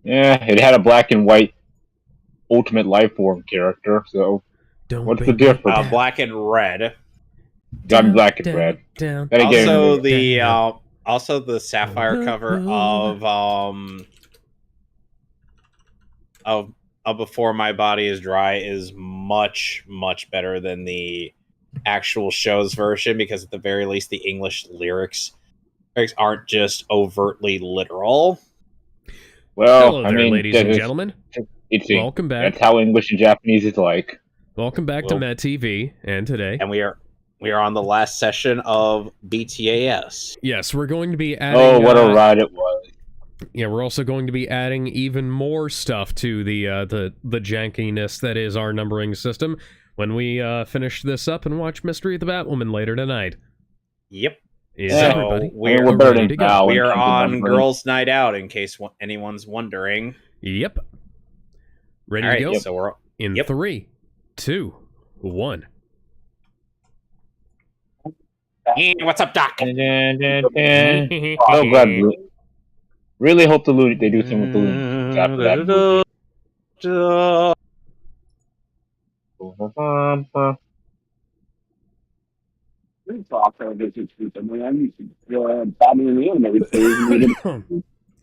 Yeah, it had a black and white Ultimate Life Form character. So what's the difference? Black and red. Got black and red. Also the Sapphire cover of Before My Body Is Dry is much better than the actual show's version, because at the very least the English lyrics aren't just overtly literal. Well, hello there, ladies and gentlemen. Welcome back. That's how English and Japanese is like. Welcome back to MehTV, and today, and we are on the last session of BTAS. Yes, we're going to be adding. Oh, what a ride it was! Yeah, we're also going to be adding even more stuff to the jankiness that is our numbering system when we finish this up and watch Mystery of the Batwoman later tonight. Yep. Is everybody? We're ready to go. We are on Girls' Night Out, in case anyone's wondering. Yep. Ready to go? So we're in 3, 2, 1. Hey, what's up, Doc? Oh, God. Really hope they do something with the Looney after that movie.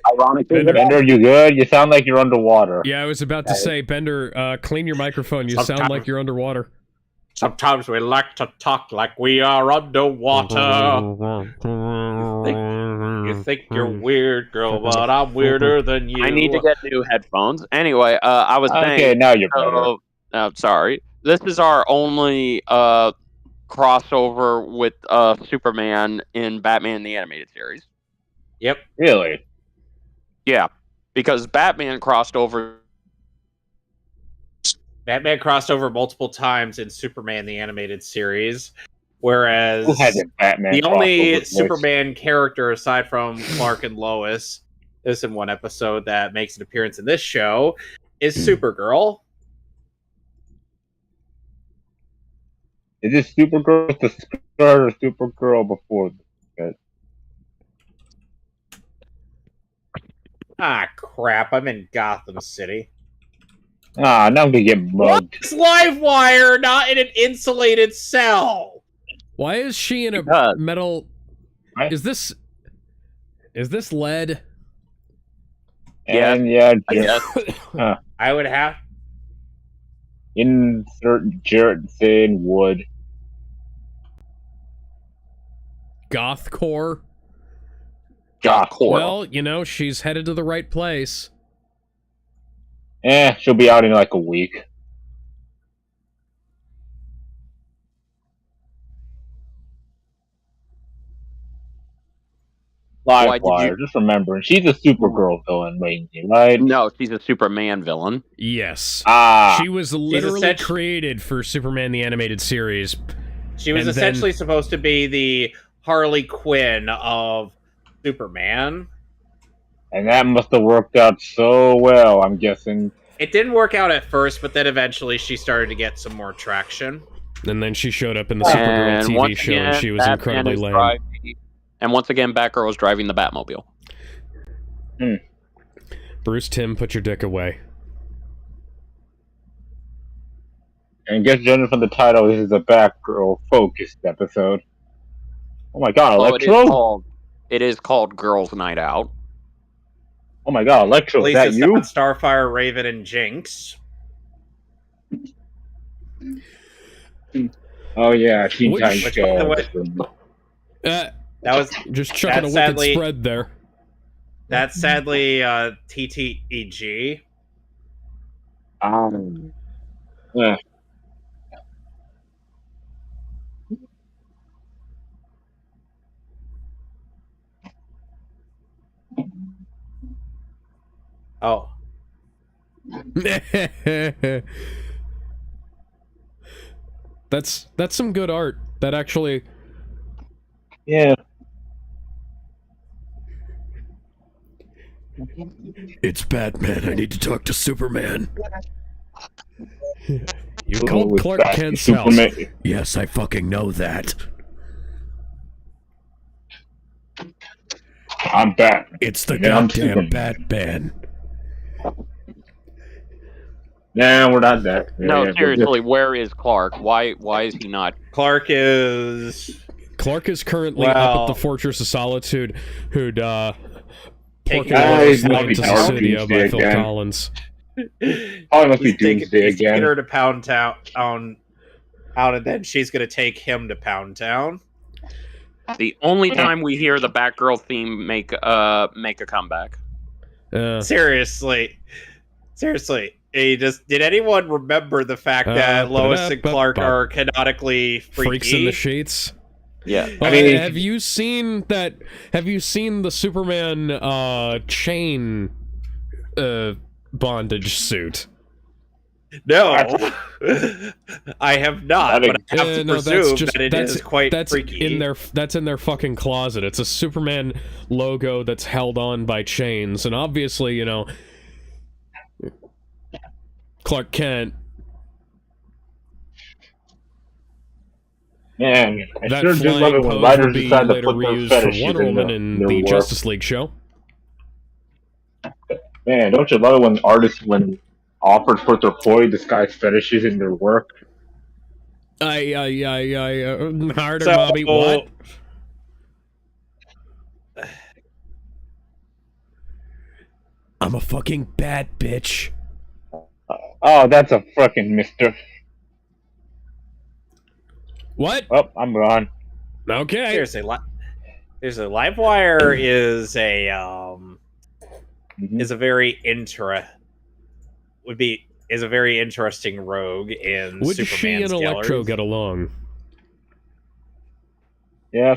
Ironically, Bender, you good? You sound like you're underwater. Yeah, I was about to say, Bender, clean your microphone. You sound like you're underwater. Sometimes we like to talk like we are underwater. You think you're weird, girl, but I'm weirder than you. I need to get new headphones. Anyway, I was saying... Okay, now you're better. Sorry. This is our only crossover with Superman in Batman the Animated Series. Yep. Really? Yeah, because Batman crossed over multiple times in Superman the Animated Series, whereas Batman the only Superman character aside from Clark and Lois, this in one episode that makes an appearance in this show, is Supergirl. Is this Supergirl with the skirt or Supergirl before that? Ah, crap. I'm in Gotham City. Ah, now I'm gonna get mugged. It's Livewire, not in an insulated cell. Why is she in a metal... Is this lead? And I would have... Insert Jarrett thin wood. Gothcore? Gothcore. Well, you know, she's headed to the right place. She'll be out in like a week. Livewire, just remembering, she's a Supergirl villain, mainly, right? No, she's a Superman villain. Yes. Ah. She was literally created for Superman the Animated Series. She was essentially supposed to be the Harley Quinn of Superman. And that must have worked out so well, I'm guessing. It didn't work out at first, but then eventually she started to get some more traction. And then she showed up in the Supergirl TV show, and she was incredibly lame. And once again, Batgirl was driving the Batmobile. Bruce Timm, put your dick away. And guess judging from the title, this is a Batgirl-focused episode. Oh my god, Electro! It is called Girls' Night Out. Oh my god, Electro, is that you? Starfire, Raven, and Jinx. Oh yeah, Teen Titans Go. That was just chucking a wicked spread there. That's sadly TTEG. Yeah. Oh. That's some good art. That actually... Yeah. It's Batman. I need to talk to Superman. You called Clark Kent's house. Yes, I fucking know that. I'm Batman. It's the goddamn Batman. Nah, we're not that. No, seriously, where is Clark? Why is he not? Clark is currently up at the Fortress of Solitude, who'd pork guys, and might be to Power Sussidio by Phil again. Collins. Probably must be Doomsday he's taking again. her to Pound Town, out, and then she's gonna take him to Pound Town. The only time we hear the Batgirl theme make a comeback. Seriously. Did anyone remember the fact that Lois and Clark are canonically freaks in the sheets? Yeah. I mean, have you seen that? Have you seen the Superman chain bondage suit? No, I have not. But I have to presume that it is quite freaky. That's in their fucking closet. It's a Superman logo that's held on by chains, and obviously, you know, Clark Kent. Man, I that sure do love it when writers decide to put their fetishes Wonder Woman in the work. Justice League show. Man, don't you love it when authors put their poorly disguised fetishes in their work? Harder, Bobby, what? I'm a fucking bad bitch. Oh, that's a fucking mister. What? Oh, I'm gone. Okay. Seriously, Livewire is a very interesting rogue in Would Superman's she and Electro galleries. get along? Yeah.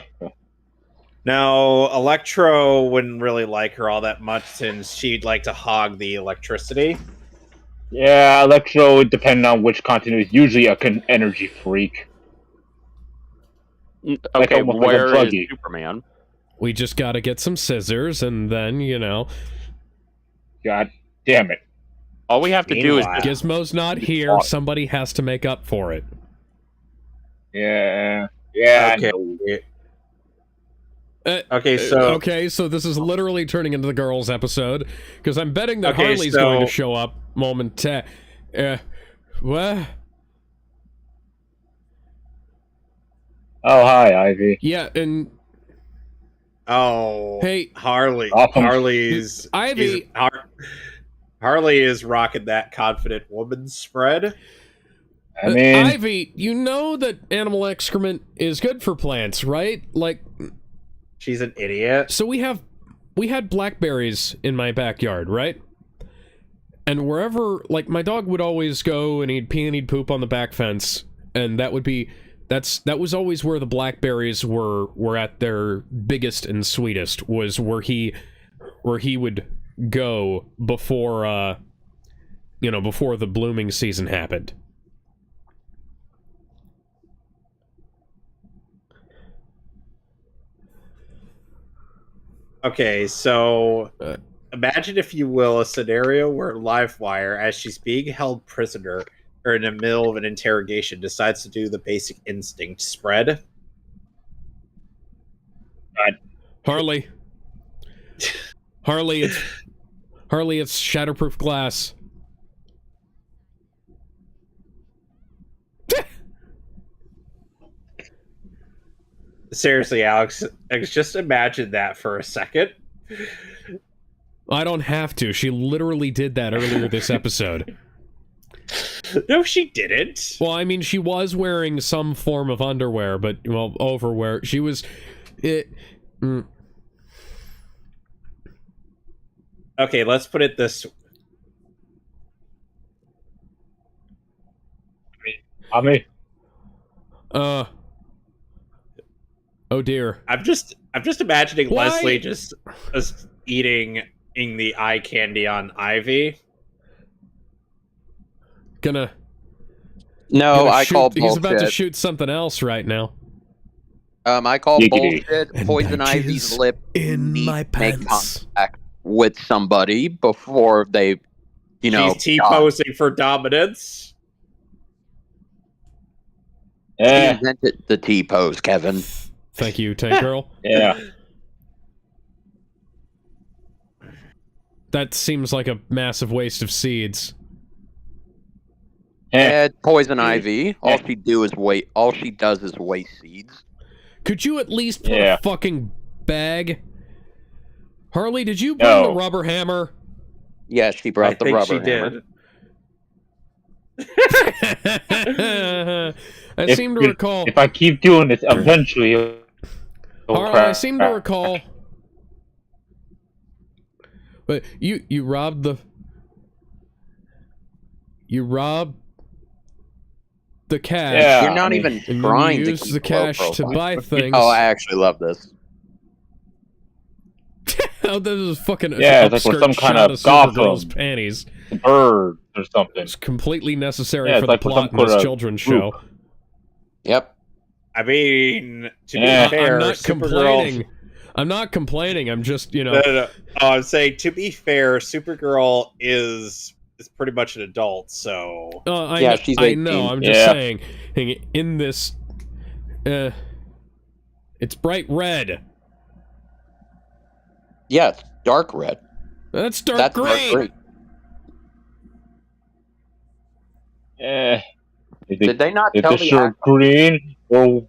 No, Electro wouldn't really like her all that much since she'd like to hog the electricity. Yeah, Electro, depending on which continent, is usually an energy freak. Okay, where is Superman? We just gotta get some scissors, and then, you know... God damn it. All we have to do is... Gizmo's not here, somebody has to make up for it. Yeah, Okay, so this is literally turning into the girls' episode, because I'm betting that Harley's going to show up momentarily. What? Oh, hi, Ivy. Yeah, and... Oh, hey, Harley. Awesome. Harley's... Ivy... Harley is rocking that confident woman spread. I mean... Ivy, you know that animal excrement is good for plants, right? Like... She's an idiot. So we had blackberries in my backyard, right? And wherever, like, my dog would always go and he'd pee and he'd poop on the back fence, and that was always where the blackberries were at their biggest and sweetest, was where he would go before before the blooming season happened. Okay, so imagine, if you will, a scenario where Livewire, as she's being held prisoner or in the middle of an interrogation, decides to do the basic instinct spread. Harley, it's shatterproof glass. Seriously, Alex, just imagine that for a second. I don't have to. She literally did that earlier this episode. No, she didn't. Well, I mean, she was wearing some form of underwear, but, well, overwear. She was... Okay, let's put it this... Ami? Oh dear. I'm just imagining Leslie just eating the eye candy on Ivy. I call bullshit. He's about to shoot something else right now. I call bullshit. Poison Ivy's lip in my pants. Make contact with somebody before they, She's T-posing for dominance. He invented the T-pose, Kevin. Thank you, Tank Girl. Yeah. That seems like a massive waste of seeds. It's poison ivy. All she does is waste seeds. Could you at least put a fucking bag? Harley, did you bring the rubber hammer? Yeah, she brought the rubber hammer. I seem to recall. If I keep doing this, eventually. Harley, I seem to recall. But you robbed the. You robbed the cash. Yeah, you're not even trying to use the cash to buy things. Oh, I actually love this. Oh, this is fucking it's like with some kind of Supergirl's panties. Bird or something. It's completely necessary for the plot in this children's show. Yep. I mean, to be fair, I'm not complaining. I'm not complaining. I'm just, No. I'm saying, to be fair, Supergirl is pretty much an adult, so... she's 18. I know, I'm just saying, in this... it's bright red. Yeah, it's dark red. That's dark green. Did they not tell the shirt green? Or...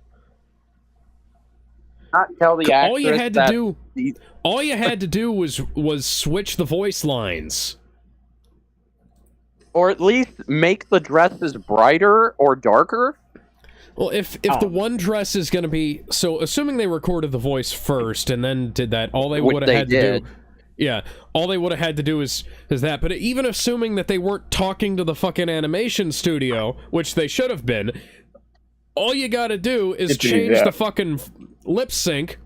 Not tell the actress all you had to do was switch the voice lines. Or at least make the dresses brighter or darker. Well, if the one dress is going to be... So, assuming they recorded the voice first and then did that, all they would have had to do... Yeah, all they would have had to do is that. But even assuming that they weren't talking to the fucking animation studio, which they should have been, all you got to do is change the fucking lip sync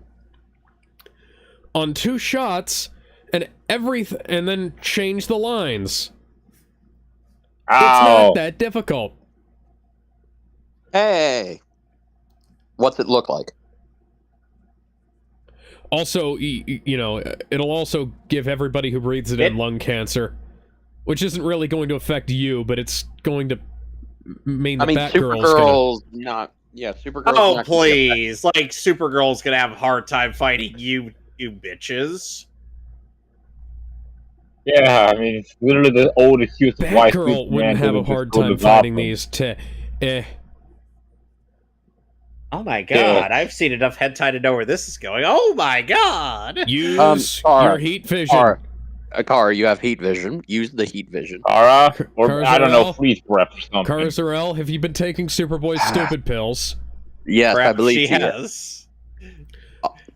on 2 shots and and then change the lines. Ow. It's not that difficult. Hey, what's it look like? Also, it'll also give everybody who breathes it in lung cancer, which isn't really going to affect you, but it's going to mean the Supergirl's not. Yeah, Supergirl's Oh, not please! Like, Supergirl's gonna have a hard time fighting you bitches. Yeah, I mean, it's literally the old excuse of why Batgirl wouldn't have a hard time fighting these. Oh my god, I've seen enough hentai to know where this is going. Oh my god! Use your heat vision. Kara, you have heat vision. Use the heat vision. Kara? Or, I don't know, freeze breath or something. Kara Zor-El, have you been taking Superboy's stupid pills? Yes, I believe she has.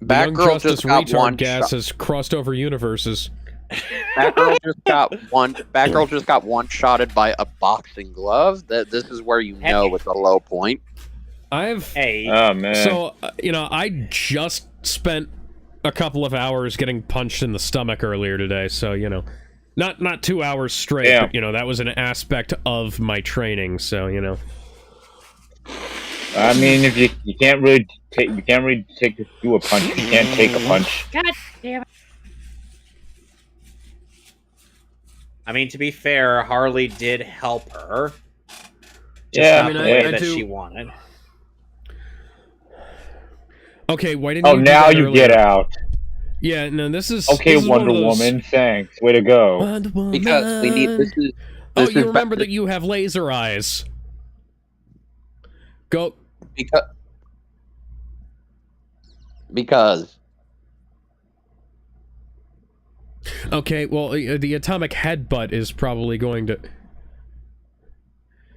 Batgirl just got one gas has crossed over universes. Batgirl just got one-shotted by a boxing glove. This is where it's a low point. Oh man. So I just spent a couple of hours getting punched in the stomach earlier today. So not 2 hours straight. But, that was an aspect of my training. So I mean, if you can't really do a punch. You can't take a punch. God damn it. I mean, to be fair, Harley did help her. Not the way that she wanted. Okay, why didn't you now you get out. Yeah, no, this is... Okay, this is Wonder Woman, thanks. Way to go. Wonder Woman. Because we need... you remember that you have laser eyes. Go... Because... Okay, well, the atomic headbutt is probably going to...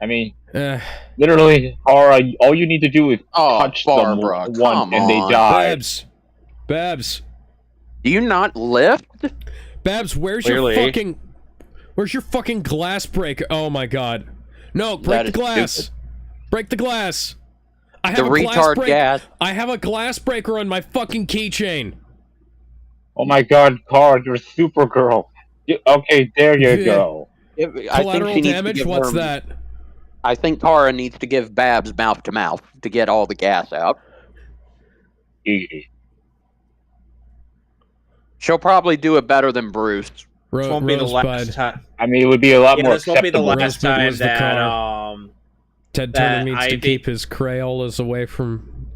I mean, literally, all you need to do is touch Barbara, them once and they die. Babs. Do you not lift? Babs, where's your fucking glass breaker? Oh my god. No, break the glass. Stupid. Break the glass. I have I have a glass breaker on my fucking keychain. Oh my god, Kara, you're Supergirl. Okay, there you go. Collateral damage? What's that? I think Kara needs to give Babs mouth to mouth to get all the gas out. Easy. She'll probably do it better than Bruce. This won't be the last time. I mean, it would be a lot more acceptable. This won't be the last time that Ted Turner needs to keep his Crayolas away from...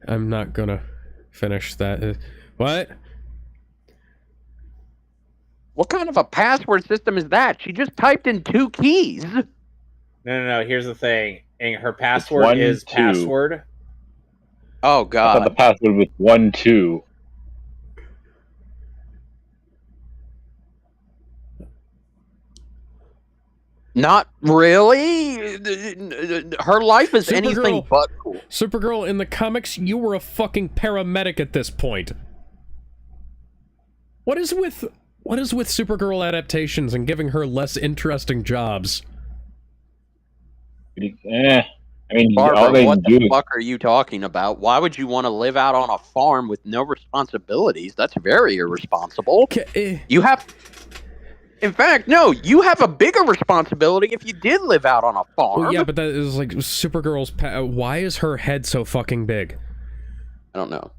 I'm not gonna finish that. What? What kind of a password system is that? She just typed in 2 keys. No. Here's the thing. And her password is 1-2. password. Oh I God. thought the password was 1-2. Not really. Her life is anything but cool. Supergirl, in the comics, you were a fucking paramedic at this point. What is with Supergirl adaptations and giving her less interesting jobs? I mean, Barbara, what the fuck are you talking about? Why would you want to live out on a farm with no responsibilities? That's very irresponsible. You have... In fact, no, you have a bigger responsibility if you did live out on a farm. Well, yeah, but that is like Supergirl's... why is her head so fucking big? I don't know.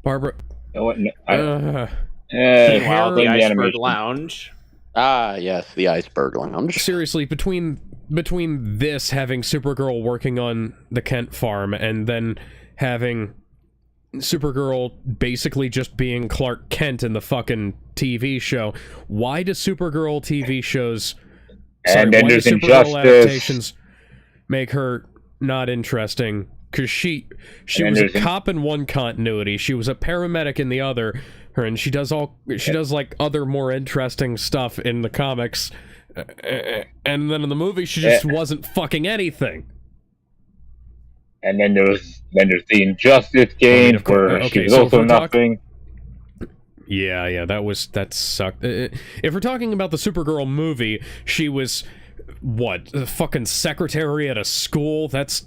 Barbara... The Iceberg Lounge. Ah, yes, the Iceberg Lounge. Seriously, between this having Supergirl working on the Kent farm and then having Supergirl basically just being Clark Kent in the fucking TV show, why do Supergirl TV shows and then there's Supergirl adaptations make her not interesting? Because she was a cop in one continuity, she was a paramedic in the other, and she does like other more interesting stuff in the comics, and then in the movie she just wasn't fucking anything. And then there's the Injustice game where she was also nothing. Yeah, that sucked. If we're talking about the Supergirl movie, she was what, the fucking secretary at a school? That's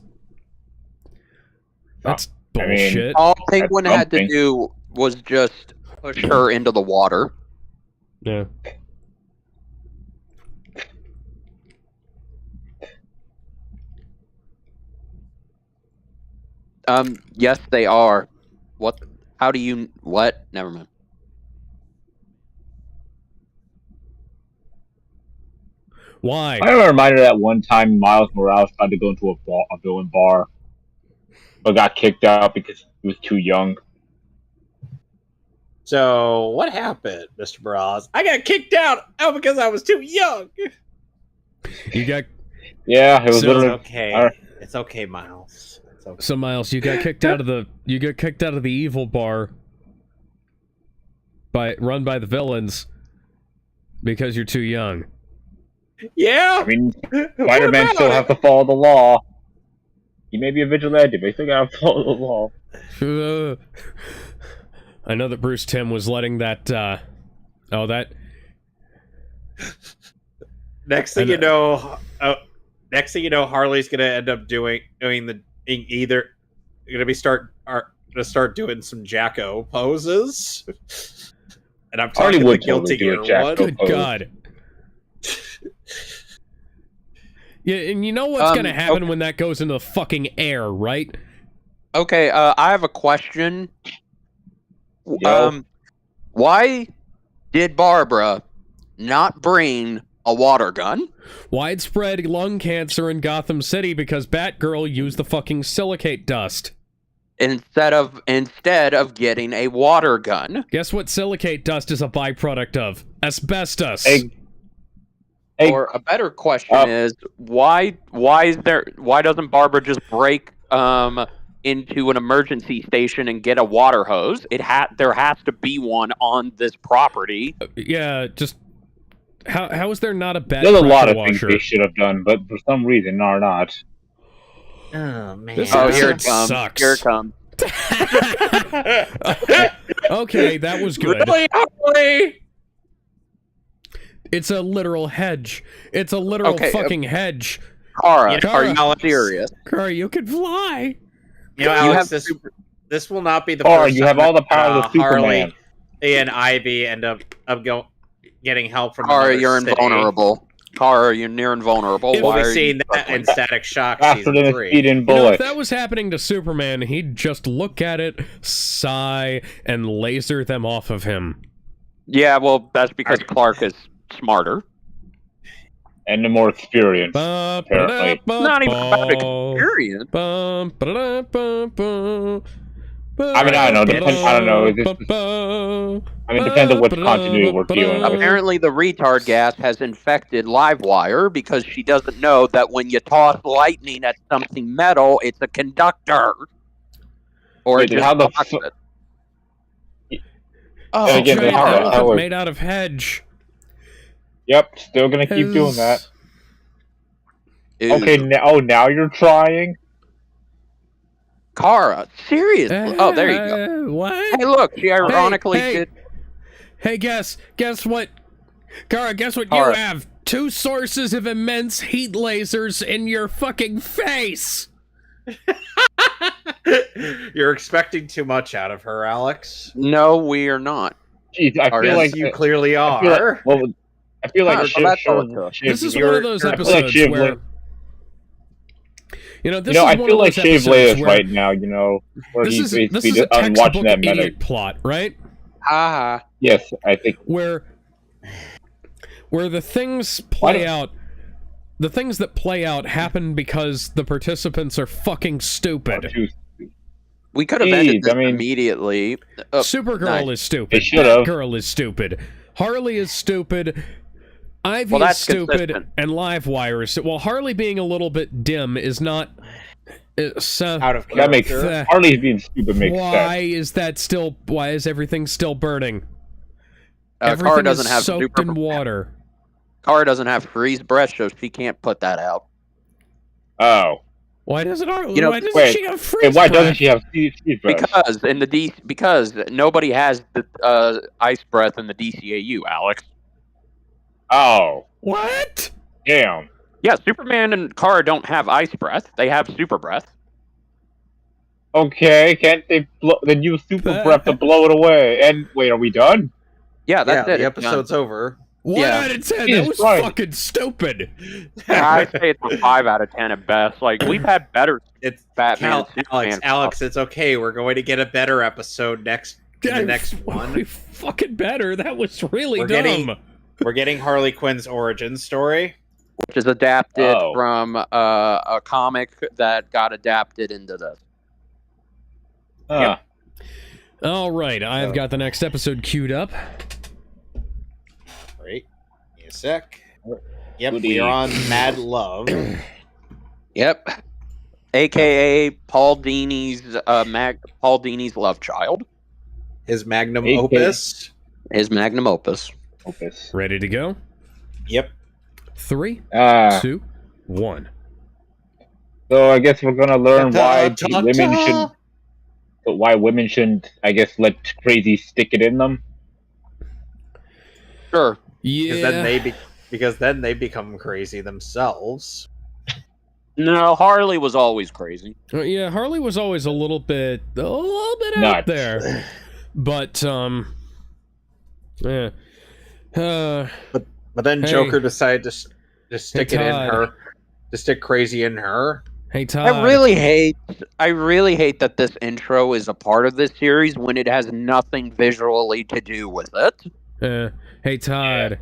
bullshit. I mean, all Penguin had to do was just push her into the water. Yeah. Yes, they are. What? How do you... What? Never mind. Why? I reminded that one time Miles Morales tried to go into a villain bar, but got kicked out because he was too young. So, what happened, Mr. Morales? I got kicked out because I was too young. You got... Yeah, it was literally... okay. It's okay, Miles. Okay. So Miles, you got kicked out of the evil bar run by the villains because you're too young. Yeah. I mean, Spider-Man still has to follow the law. He may be a vigilante, but he still gotta follow the law. I know that Bruce Timm was letting that. Next thing you know, Harley's gonna end up doing either gonna start doing some Jacko poses, and I'm talking the Guilty Gear one. Good God. Yeah, and you know what's gonna happen when that goes into the fucking air, right? Okay, I have a question. Why did Barbara not bring a water gun? Widespread lung cancer in Gotham City because Batgirl used the fucking silicate dust. Instead of getting a water gun. Guess what silicate dust is a byproduct of? Asbestos. Or a better question is why doesn't Barbara just break into an emergency station and get a water hose? There has to be one on this property. Yeah, just how is there not a bat? There's a lot of things they should have done, but for some reason are not. Oh man! Here it comes. Sucks. Here it comes. Okay, that was good. Really? It's a literal hedge. It's a literal fucking hedge. Kara, are you serious? Kara, you can fly. You know, Alex, this will not be the first you have all the power of Superman. Harley and Ivy end up getting help from Kara, you're invulnerable. Kara, you're near invulnerable. We'll be seeing that in Static Shock Faster season than 3. a speeding bullet. bullet. If that was happening to Superman, he'd just look at it, sigh, and laser them off of him. Yeah, well, that's because Clark is smarter. And the more experience, apparently. Not even about experience. I mean, I don't know. I don't know. I mean, depends on what continuity we're dealing with. Apparently, the retard gas has infected Livewire because she doesn't know that when you toss lightning at something metal, it's a conductor. Or it just blocks it. Oh, again, elephant made out of hedge. Yep, still gonna keep doing that. Ew. Okay, now you're trying? Kara, seriously? Oh, there you go. What? Hey, look, she ironically did... Hey, guess what? Kara, guess what you have? 2 sources of immense heat lasers in your fucking face! You're expecting too much out of her, Alex. No, we are not. Jeez, I feel like you clearly are. I feel like this is one of those episodes where... You know, this is I one feel of like those Shave episodes Leia right now, where this is a textbook idiot plot, right? Yes, I think where the things play out, the things that play out happen because the participants are fucking stupid. We could have ended this immediately. Supergirl is stupid. Girl is stupid. Harley is stupid. Ivy is stupid, and Livewire is stupid. Well, Harley being a little bit dim is not... out of character. That makes sense. Harley's being stupid makes sense. Why is everything still burning? Everything Kara doesn't have soaked in water. Kara doesn't have freeze breath, so she can't put that out. Oh. Why doesn't she have freeze breath? Why doesn't she have freeze breath? Because nobody has the ice breath in the DCAU, Alex. Oh. What? Damn. Yeah, Superman and Kara don't have ice breath. They have super breath. Okay, can't they then use super breath to blow it away? And wait, are we done? Yeah, that's it. The episode's over. 1 out of 10. That was fucking stupid. I'd say it's a 5 out of 10 at best. Like, we've had better. It's Batman. Alex, it's okay. We're going to get a better episode the next one. Fucking better. That was really dumb. We're getting Harley Quinn's origin story, which is adapted from a comic that got adapted into this. Yep. All right, I've got the next episode queued up. Great. Give me a sec. Yep, we are on Mad Love. Yep. AKA Paul Dini's love child. His magnum opus. His magnum opus. Ready to go? Yep. 3, 2, 1. So I guess we're gonna learn why women shouldn't, I guess, let crazy stick it in them. Sure. Yeah. Because then they become crazy themselves. No, Harley was always crazy. Yeah, Harley was always a little bit out there. But yeah. But then Joker decided to stick it in her, to stick crazy in her. Hey Todd, I really hate that this intro is a part of this series when it has nothing visually to do with it. Hey Todd,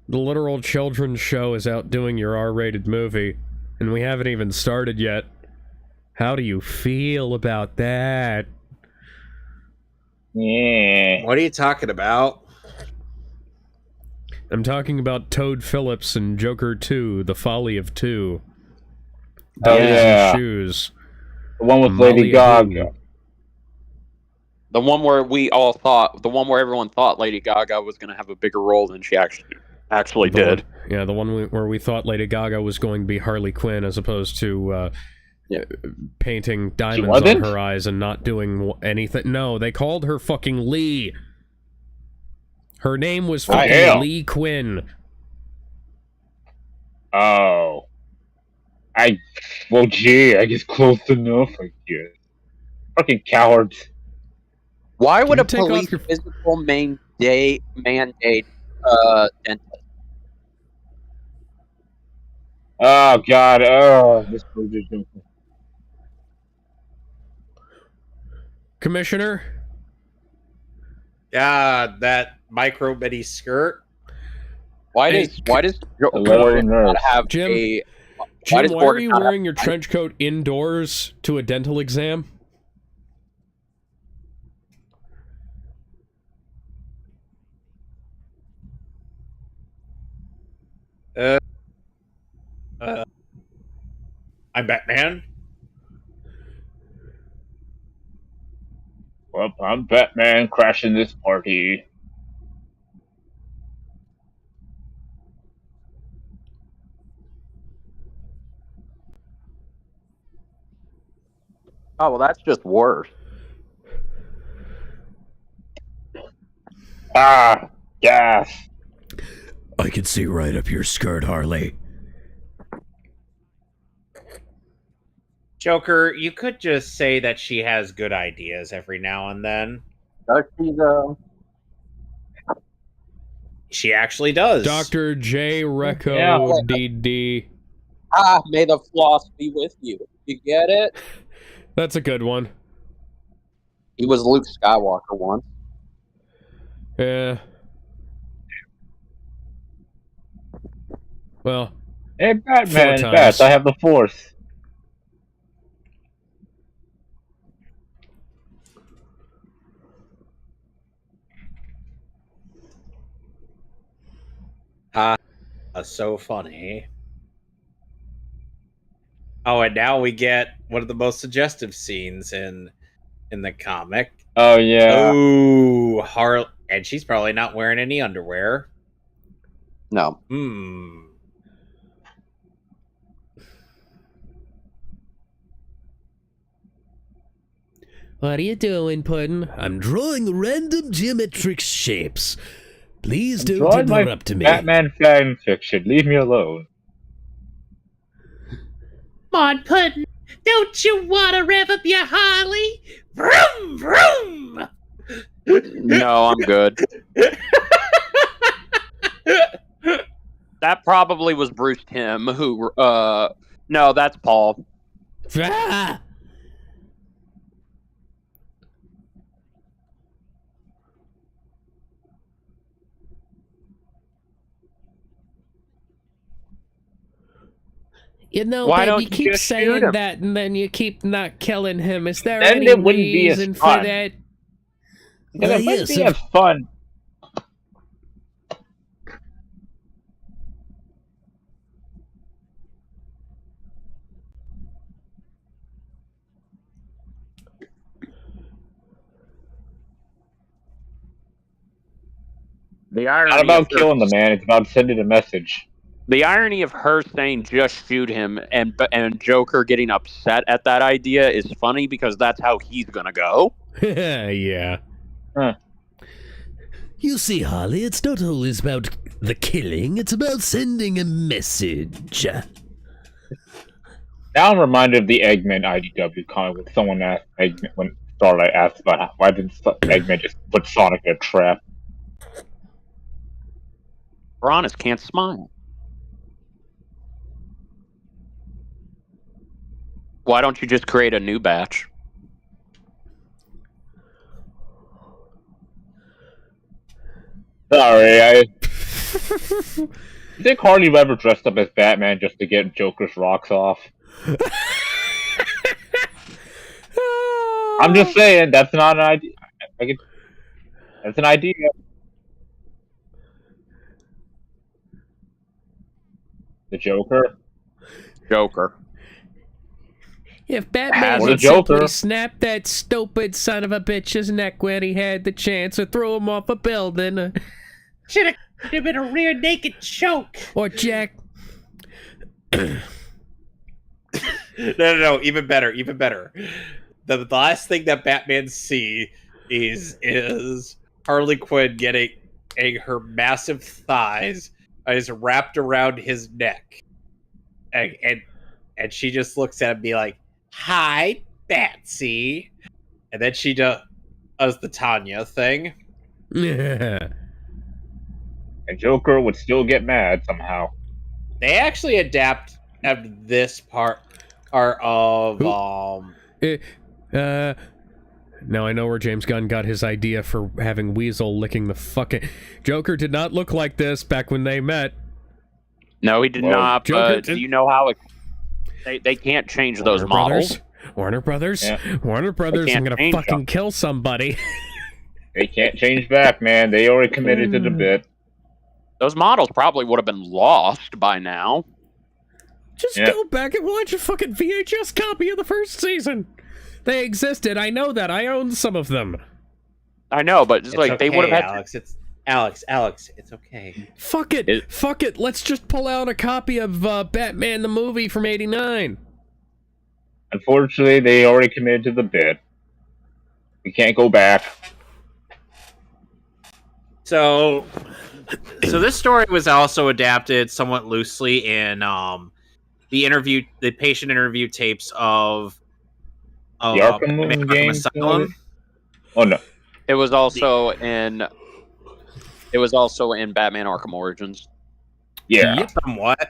the literal children's show is outdoing your R-rated movie, and we haven't even started yet. How do you feel about that? Yeah. What are you talking about? I'm talking about Toad Phillips and Joker 2, The Folly of Two. Oh, yeah. Shoes. The one with Lady Gaga. The one where everyone thought Lady Gaga was going to have a bigger role than she actually did. The one where we thought Lady Gaga was going to be Harley Quinn as opposed to painting diamonds on her eyes and not doing anything. No, they called her fucking Lee. Her name was fucking Lee Quinn. Oh. Well, gee, I guess close enough, I guess. Fucking cowards. Why would a police physical mandate dentist? Oh, God. Oh, this position. Commissioner? Yeah, that micro mini skirt. Why does Jordan not have Jim, why are you wearing your trench coat indoors to a dental exam? Uh, I'm Batman. Well, I'm Batman crashing this party. Oh, well, that's just worse. Ah, gas. I can see right up your skirt, Harley. Joker, you could just say that she has good ideas every now and then. Does she, though? She actually does. Dr. J. Recco Yeah. DD. Ah, may the floss be with you. You get it? That's a good one. He was Luke Skywalker once. Yeah. Well, Hey, 4 Batman, times. Bats, I have the Force. So funny. Oh, and now we get one of the most suggestive scenes in the comic. Oh, yeah. Oh, Harley, and she's probably not wearing any underwear. No. What are you doing, Puddin'? I'm drawing random geometric shapes. Please don't Drawing my interrupt me. Batman fan fiction. Leave me alone. Come on, Puddin'. Don't you want to rev up your Harley? Vroom, vroom. No, I'm good. That probably was Bruce Timm who, no, that's Paul. Ah! You know, Why babe, don't you you keep just shoot saying him? that and then you keep not killing him. Is there Then any it wouldn't be as reason for fun. that? Because it might be as fun. The It's irony not about of her- killing the man, it's about sending a message. The irony of her saying "just shoot him" and Joker getting upset at that idea is funny because that's how he's gonna go. Yeah. Huh. You see, Harley, it's not always about the killing, it's about sending a message. Now I'm reminded of the Eggman IDW comic when someone asked Eggman, when Starlight asked about why didn't Eggman just put Sonic in a trap. Veronis can't smile. Why don't you just create a new batch? Sorry, I think Harley ever dressed up as Batman just to get Joker's rocks off. I'm just saying, that's not an idea. That's an idea. The Joker? Joker. If Batman Or the had simply Joker. snapped that stupid son of a bitch's neck when he had the chance to throw him off a building, Should have been a rear naked choke. or Jack. No, even better. The last thing that Batman see is Harley Quinn getting her massive thighs is wrapped around his neck, and she just looks at him and be like, "Hi, Batsy," and then she does the Tanya thing. Yeah. And Joker would still get mad somehow. They actually adapt of this part of Now I know where James Gunn got his idea for having Weasel licking the fucking... Joker did not look like this back when they met. No, he did Well, not. Joker But did- you know how they can't change those models. Warner Brothers? Yeah. Warner Brothers can't is gonna change fucking them. kill somebody. They can't change back, man. They already committed to the bit. Those models probably would have been lost by now. Just go back and watch a fucking VHS copy of the first season. They existed. I know that. I own some of them. I know, but it's like okay, they would have had. Alex, it's okay. Fuck it. Fuck it. Let's just pull out a copy of Batman the movie from '89. Unfortunately, they already committed to the bid. We can't go back. So this story was also adapted somewhat loosely in the patient interview tapes of The Arkham Arkham games. Asylum. Oh no. It was also in Batman Arkham Origins. Yeah. Yep. Somewhat.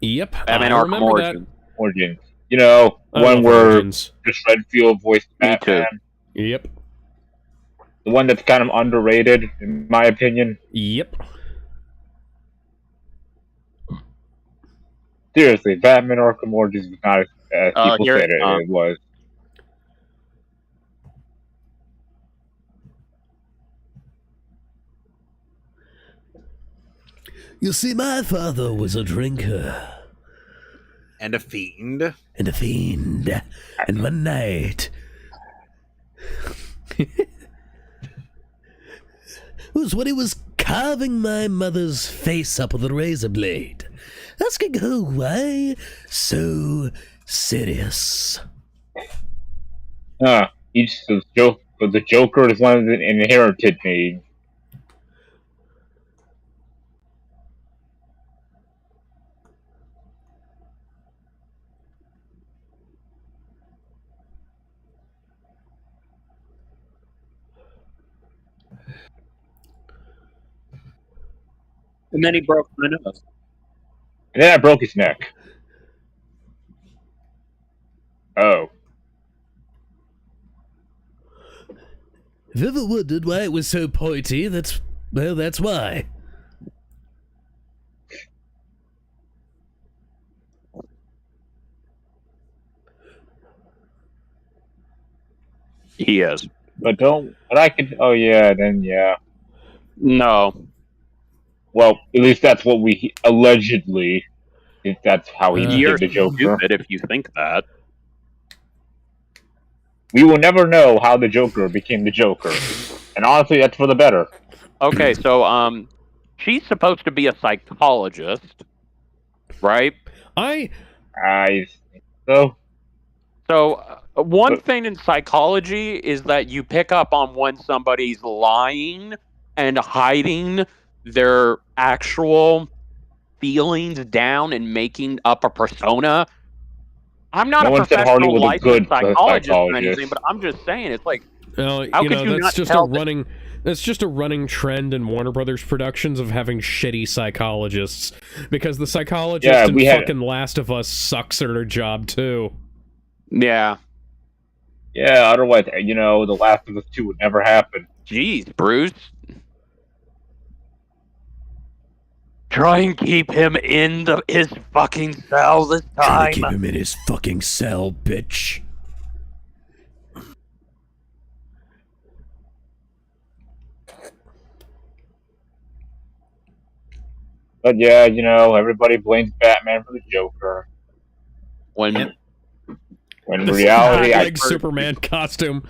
Yep. Batman I Arkham remember Origins. Origins. You know, I one love where Origins. Chris Redfield voiced Me too. Batman. Yep. The one that's kind of underrated, in my opinion. Yep. Seriously, Batman Arkham Origins was not as people here said it was. You see, my father was a drinker. And a fiend. And a fiend. And one night... it was when he was carving my mother's face up with a razor blade, asking her why so serious. The Joker is one of the inherited me. And then he broke my nose. And then I broke his neck. Oh. If you ever wondered why it was so pointy, that's why. He is. But I could, oh yeah, then yeah. No. Well, at least that's what we allegedly. If that's how he You're became the Joker. stupid if you think that. We will never know how the Joker became the Joker, and honestly, that's for the better. Okay, so she's supposed to be a psychologist, right? I think so. So one thing in psychology is that you pick up on when somebody's lying and hiding their actual feelings down and making up a persona. I'm not a professional licensed psychologist or anything, but I'm just saying, it's like, how could you not tell? That's just a running trend in Warner Brothers productions of having shitty psychologists, because the psychologist in fucking Last of Us sucks at her job too. Yeah. Yeah, otherwise, The Last of Us 2 would never happen. Jeez, Bruce. Try and keep him in his fucking cell this time. Try to keep him in his fucking cell, bitch. But yeah, everybody blames Batman for the Joker. When in reality, Superman costume.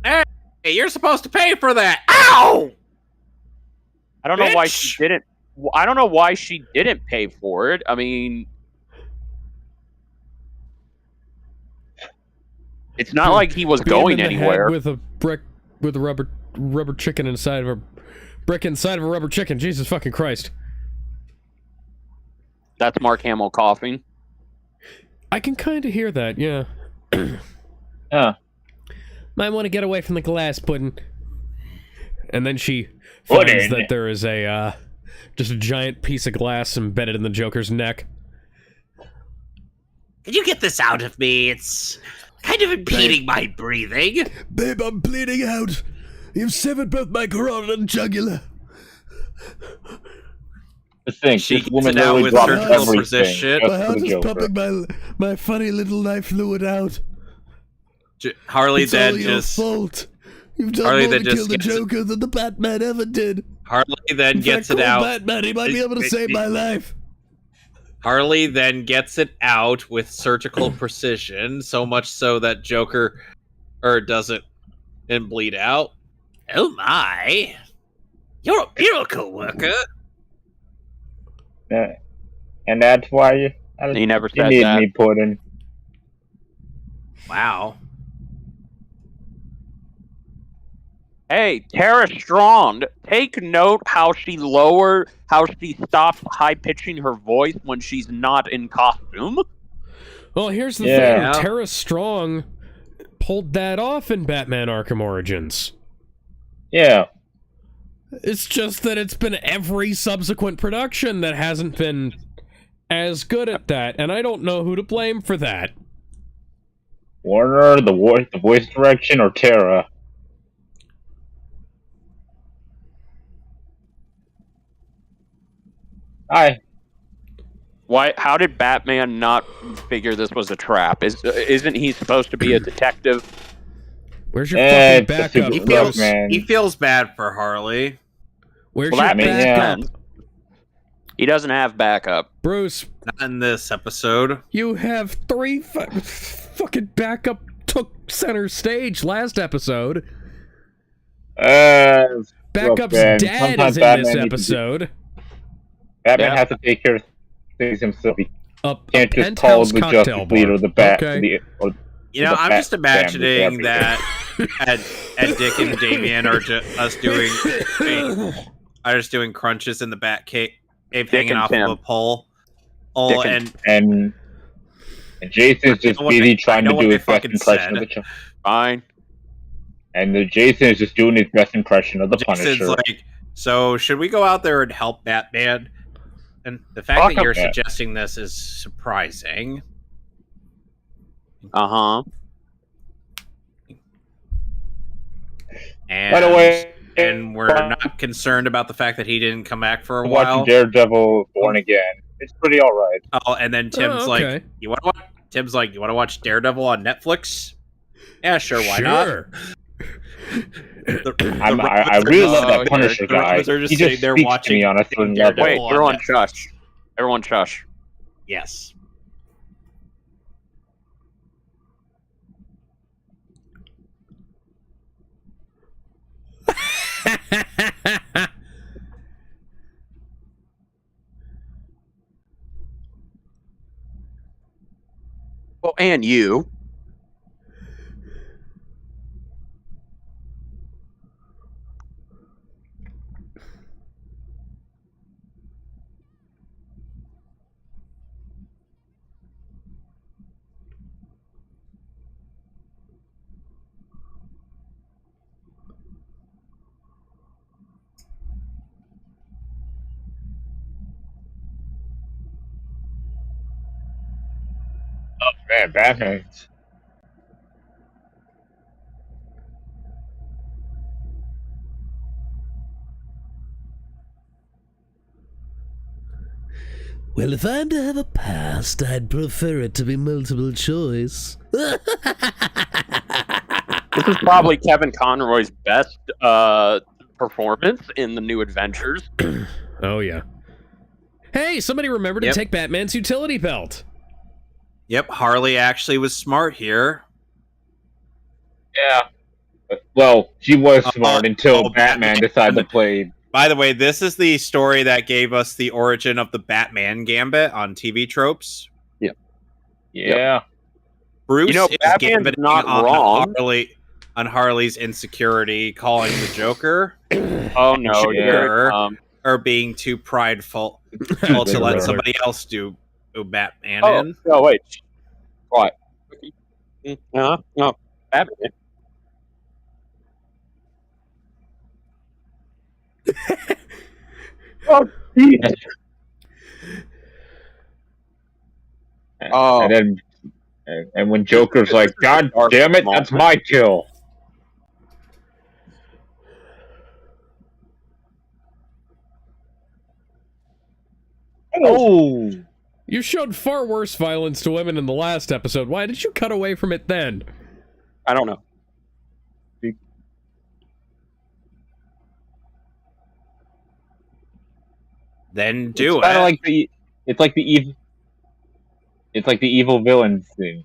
Hey, you're supposed to pay for that. Ow! I don't know why she didn't. I don't know why she didn't pay for it. I mean, it's not like he was going anywhere. With a brick, with a rubber chicken inside of a brick inside of a rubber chicken. Jesus fucking Christ! That's Mark Hamill coughing. I can kind of hear that. Yeah. Yeah. Might want to get away from the glass pudding. And then she finds that there is a just a giant piece of glass embedded in the Joker's neck. Can you get this out of me? It's kind of impeding my breathing. Babe, I'm bleeding out. You've severed both my carotid and jugular. She woman literally dropped everything. My heart is pumping my funny little life fluid out. Harley it's then all your just fault. You've done more to kill the Joker than the Batman ever did. Harley then gets it out. Batman, he might be able to save my life. Harley then gets it out with surgical precision, so much so that Joker doesn't and bleed out. Oh my! You're a miracle worker. And that's why He never you said need that. me put in. Wow. Hey, Tara Strong, take note how she stops high pitching her voice when she's not in costume. Well, here's the Yeah. thing. Tara Strong pulled that off in Batman Arkham Origins. Yeah. It's just that it's been every subsequent production that hasn't been as good at that, and I don't know who to blame for that. Warner, the voice direction, or Tara? Why? How did Batman not figure this was a trap? Isn't he supposed to be a detective? Where's your fucking It's a backup? super- Bruce? man. He feels bad for Harley. Where's Well, your that makes backup? sense. He doesn't have backup. Bruce, Not in this episode. you have three fucking backup took center stage last episode. Look, Backup's man, dad sometimes is in Batman this needs to episode. Batman Yeah. has to take care of things himself. He A can't just call penthouse the cocktail Justice League bar. or the Bat. Okay. You know, The I'm Bat just family, imagining everything. that Ed, Dick, and Damien are us doing crunches in the Bat cave hanging and off Tim. of a pole. Oh, Dick and and Jason's just know what busy they- trying I know to what do they his best fucking impression of said. the Justice. Fine. And Jason is just doing his best impression of the Jason's Punisher. like, so should we go out there and help Batman? And the fact Fuck that you're him. suggesting this is surprising. Uh-huh. And, By the way, and we're not concerned about the fact that he didn't come back for a watching while. Daredevil Born Again. It's pretty alright. Oh, and then Tim's okay. like, you want to watch? Tim's like, you want to watch Daredevil on Netflix? Yeah, sure, why Sure. I really love that Punisher the guy. Ravens are just He sitting just there speaks to watching me on a certain Daredevil. level. Wait, on everyone Netflix. shush. Everyone shush. Yes. Well, and you. Man, Batman. Well, if I'm to have a past, I'd prefer it to be multiple choice. This is probably Kevin Conroy's best performance in the New Adventures. Oh, yeah. Hey, somebody remember to Yep. take Batman's utility belt. Yep, Harley actually was smart here. Yeah. Well, she was smart until Batman decided to play. By the way, this is the story that gave us the origin of the Batman Gambit on TV Tropes. Yeah. Bruce You know, is Batman's gambiting not wrong. on Harley's insecurity, calling the Joker Oh no, Sure. here it comes. or being too prideful to let Brother. somebody else do Batman Oh, in. no, wait. What? No, Batman. Oh, Jesus. Oh. And then, and when Joker's like, "God damn it, that's my kill." Oh, You showed far worse violence to women in the last episode. Why did you cut away from it then? I don't know. Then do It's it. It's like the evil villains thing.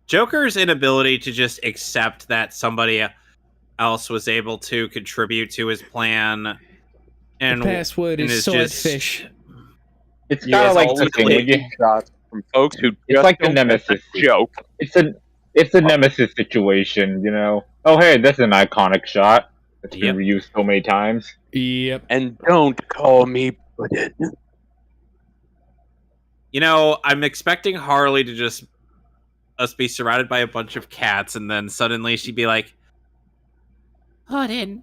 Joker's inability to just accept that somebody else was able to contribute to his plan, and the password is swordfish. It's kind of like the thing when you shots from folks who it's like the nemesis joke. It's a nemesis situation, you know. Oh hey, that's an iconic shot that's been reused so many times. Yep. And don't call me Puddin'. You know, I'm expecting Harley to just us be surrounded by a bunch of cats, and then suddenly she'd be like, Puddin'.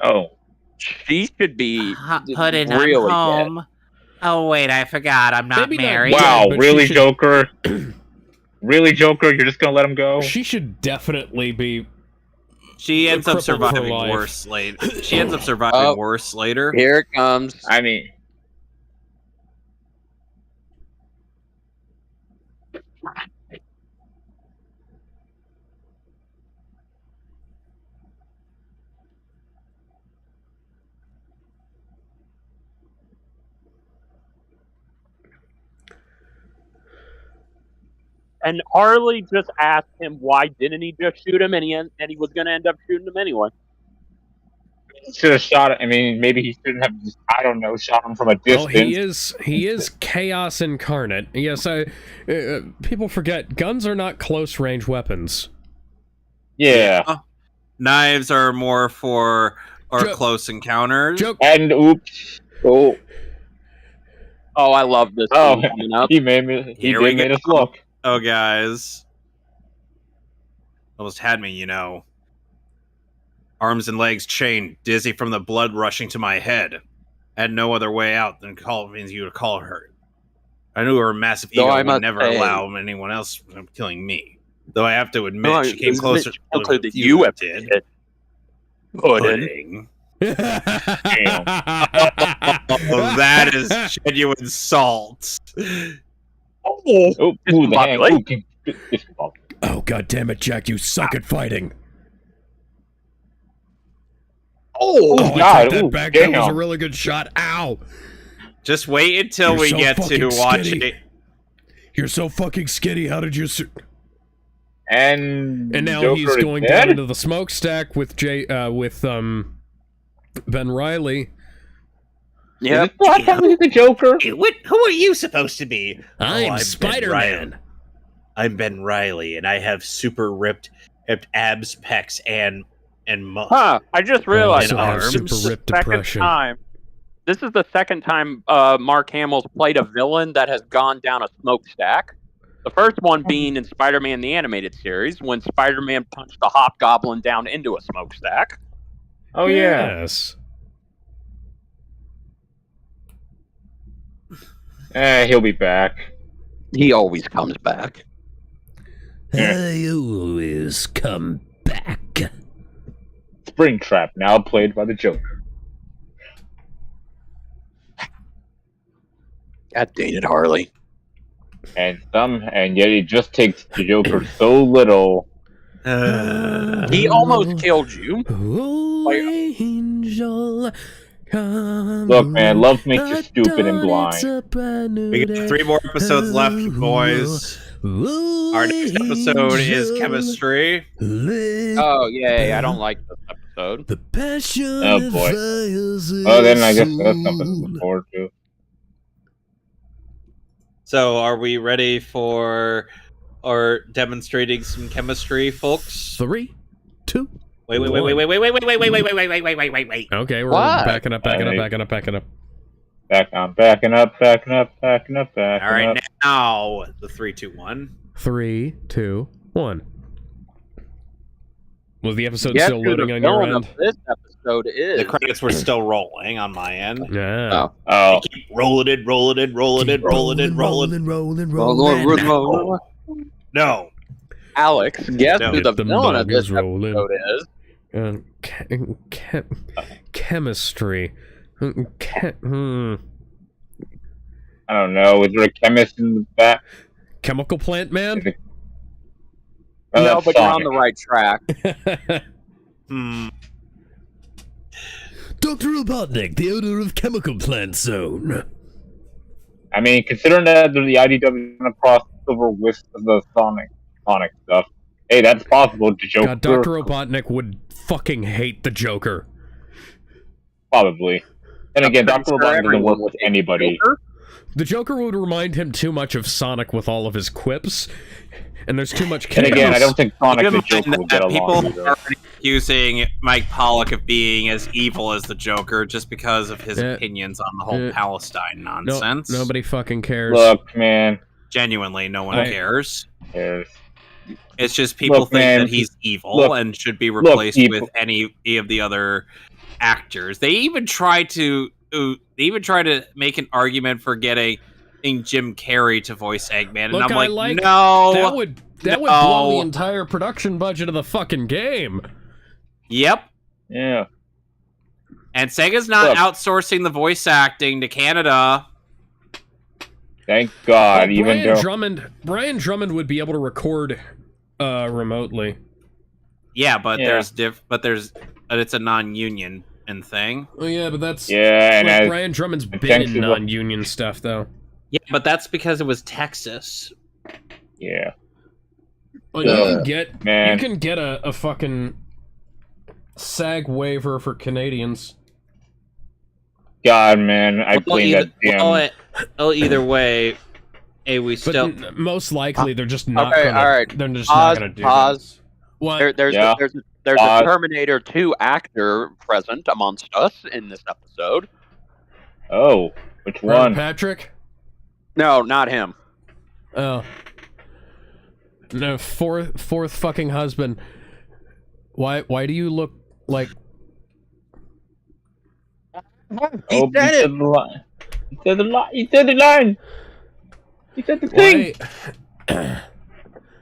Oh. She should be Puddin', really I'm home. Dead. Oh, wait, I forgot. I'm not married. Wow, really, Joker? Really, Joker? You're just gonna let him go? She should definitely be... She ends up surviving worse later. She ends up surviving worse later. Here it comes. I mean... And Harley just asked him why didn't he just shoot him, and he was going to end up shooting him anyway. Should have shot it. I mean, maybe he shouldn't have just, I don't know, shot him from a distance. Well, he is chaos incarnate. Yes, people forget guns are not close-range weapons. Yeah. Knives are more for close encounters. And oops. Oh, I love this. He made us look. Oh, guys. Almost had me, you know. Arms and legs chained, dizzy from the blood rushing to my head. I had no other way out than convince you to call her. I knew her massive ego would never allow anyone else from killing me. Though I have to admit, she came closer than you did. Pudding. That is genuine salt. Oh, God damn it, Jack, you suck at fighting. Oh God! That back. That was a really good shot. Ow! Just wait until we get to watch it. You're so fucking skinny. How did you? And now Joker he's going down into the smokestack with Ben Reilly. Yeah, the Joker. Who are you supposed to be? I'm Spider-Man. I'm Ben Reilly, and I have super ripped abs, pecs, and muscle. I just realized super ripped depression. This is the second time Mark Hamill's played a villain that has gone down a smokestack. The first one being in Spider-Man the Animated Series, when Spider-Man punched the Hobgoblin down into a smokestack. Oh, yes. He'll be back. He always comes back. I always come back. Springtrap, now played by the Joker. God dang it, Harley. And yet it just takes the Joker so little. He almost killed you. Oh, angel, look, man, love makes you stupid and blind. We got 3 more episodes left, boys. Our next episode is chemistry. Oh, yay, I don't like this episode. The passion. Oh, boy. Oh, then I guess that's something to look forward to. So, are we ready for demonstrating some chemistry, folks? 3, 2. Wait. Okay, we're backing up. Backing up. All right, now the 3, 2, 1. 3, 2, 1. Was the episode still loading on your end? This episode is. The credits were still rolling on my end. Yeah. Oh. Keep rolling it. No. Alex, guess who the villain of this episode is? Chemistry. I don't know. Is there a chemist in the back? Chemical plant man? No, but you're on the right track. Dr. Robotnik, the owner of Chemical Plant Zone. I mean, considering that the IDW is going to cross over with the Sonic stuff, hey, that's possible. The Joker. God, Dr. Robotnik would fucking hate the Joker. Probably. And again, Dr. Robotnik doesn't work with anybody. The Joker would remind him too much of Sonic with all of his quips, and there's too much chaos. And again, I don't think Sonic and the Joker will get along People are accusing Mike Pollock of being as evil as the Joker just because of his opinions on the whole Palestine nonsense. Nobody fucking cares. Look, man. Genuinely, no one cares. Yes. It's just people think that he's evil and should be replaced with any of the other actors. They even try to make an argument for getting Jim Carrey to voice Eggman, and I'm like, no, that would blow the entire production budget of the fucking game. Yep. Yeah. And Sega's not outsourcing the voice acting to Canada. Thank God. Brian Drummond would be able to record remotely. Yeah, but it's a non-union thing. Oh yeah, but that's and Brian Drummond's been in non-union stuff though. Yeah, but that's because it was Texas. Yeah. Well, you can get a fucking SAG waiver for Canadians. God, man, I blame that damn. Well, either way, most likely they're just not. Okay, all right. They're just not gonna do pause. What? There's a Terminator 2 actor present amongst us in this episode. Oh, which one? Patrick? No, not him. Oh. No, fourth fucking husband. Why do you look like... He said it! He said the line! He said the thing!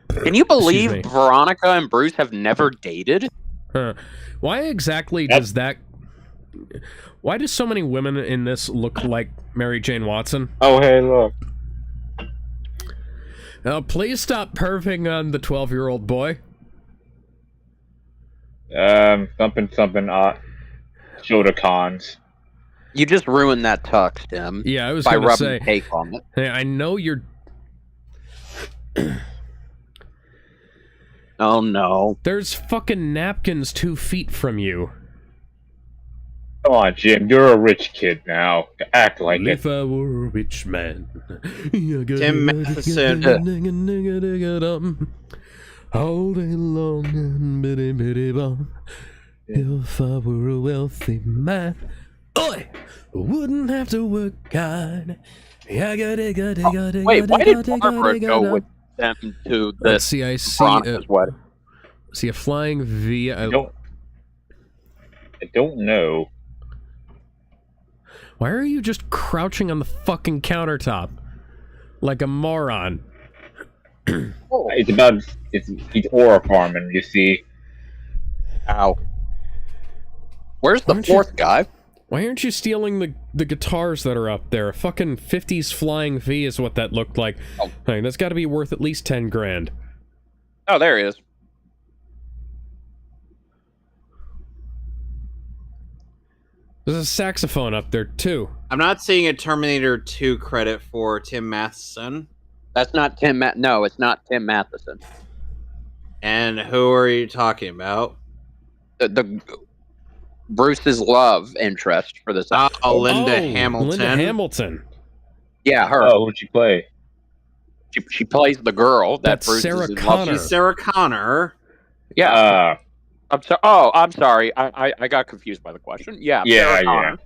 Can you believe Veronica and Bruce have never dated? Huh. Why exactly does that... Why do so many women in this look like Mary Jane Watson? Oh, hey, look. Now, please stop perving on the 12-year-old boy. Something, shoulder cons. You just ruined that tux, Tim. Yeah, I was going to say. By rubbing cake on it. Hey, I know you're... Oh, no. There's fucking napkins 2 feet from you. Come on, Jim. You're a rich kid now. Act like it. If I were a rich man. Tim Matheson. All day long and bitty bitty bum. If I were a wealthy man, I wouldn't have to work hard. Wait, why did Barbara go with them to the Let's see, I see a flying V. I don't know. Why are you just crouching on the fucking countertop? Like a moron. He's aura farming, you see. Ow. Where's the fourth guy? Why aren't you stealing the guitars that are up there? A fucking 50s flying V is what that looked like. Oh. I mean, that's got to be worth at least 10 grand. Oh, there he is. There's a saxophone up there, too. I'm not seeing a Terminator 2 credit for Tim Matheson. That's not Tim No, it's not Tim Matheson. And who are you talking about? The Bruce's love interest for this episode. Linda Hamilton. Linda Hamilton. Yeah, her. Oh, who'd she play? She plays the girl that That's Bruce Sarah is in love Connor. with. She's Sarah Connor. Yeah. I'm sorry. Oh, I'm sorry. I got confused by the question. Yeah. Sarah Connor.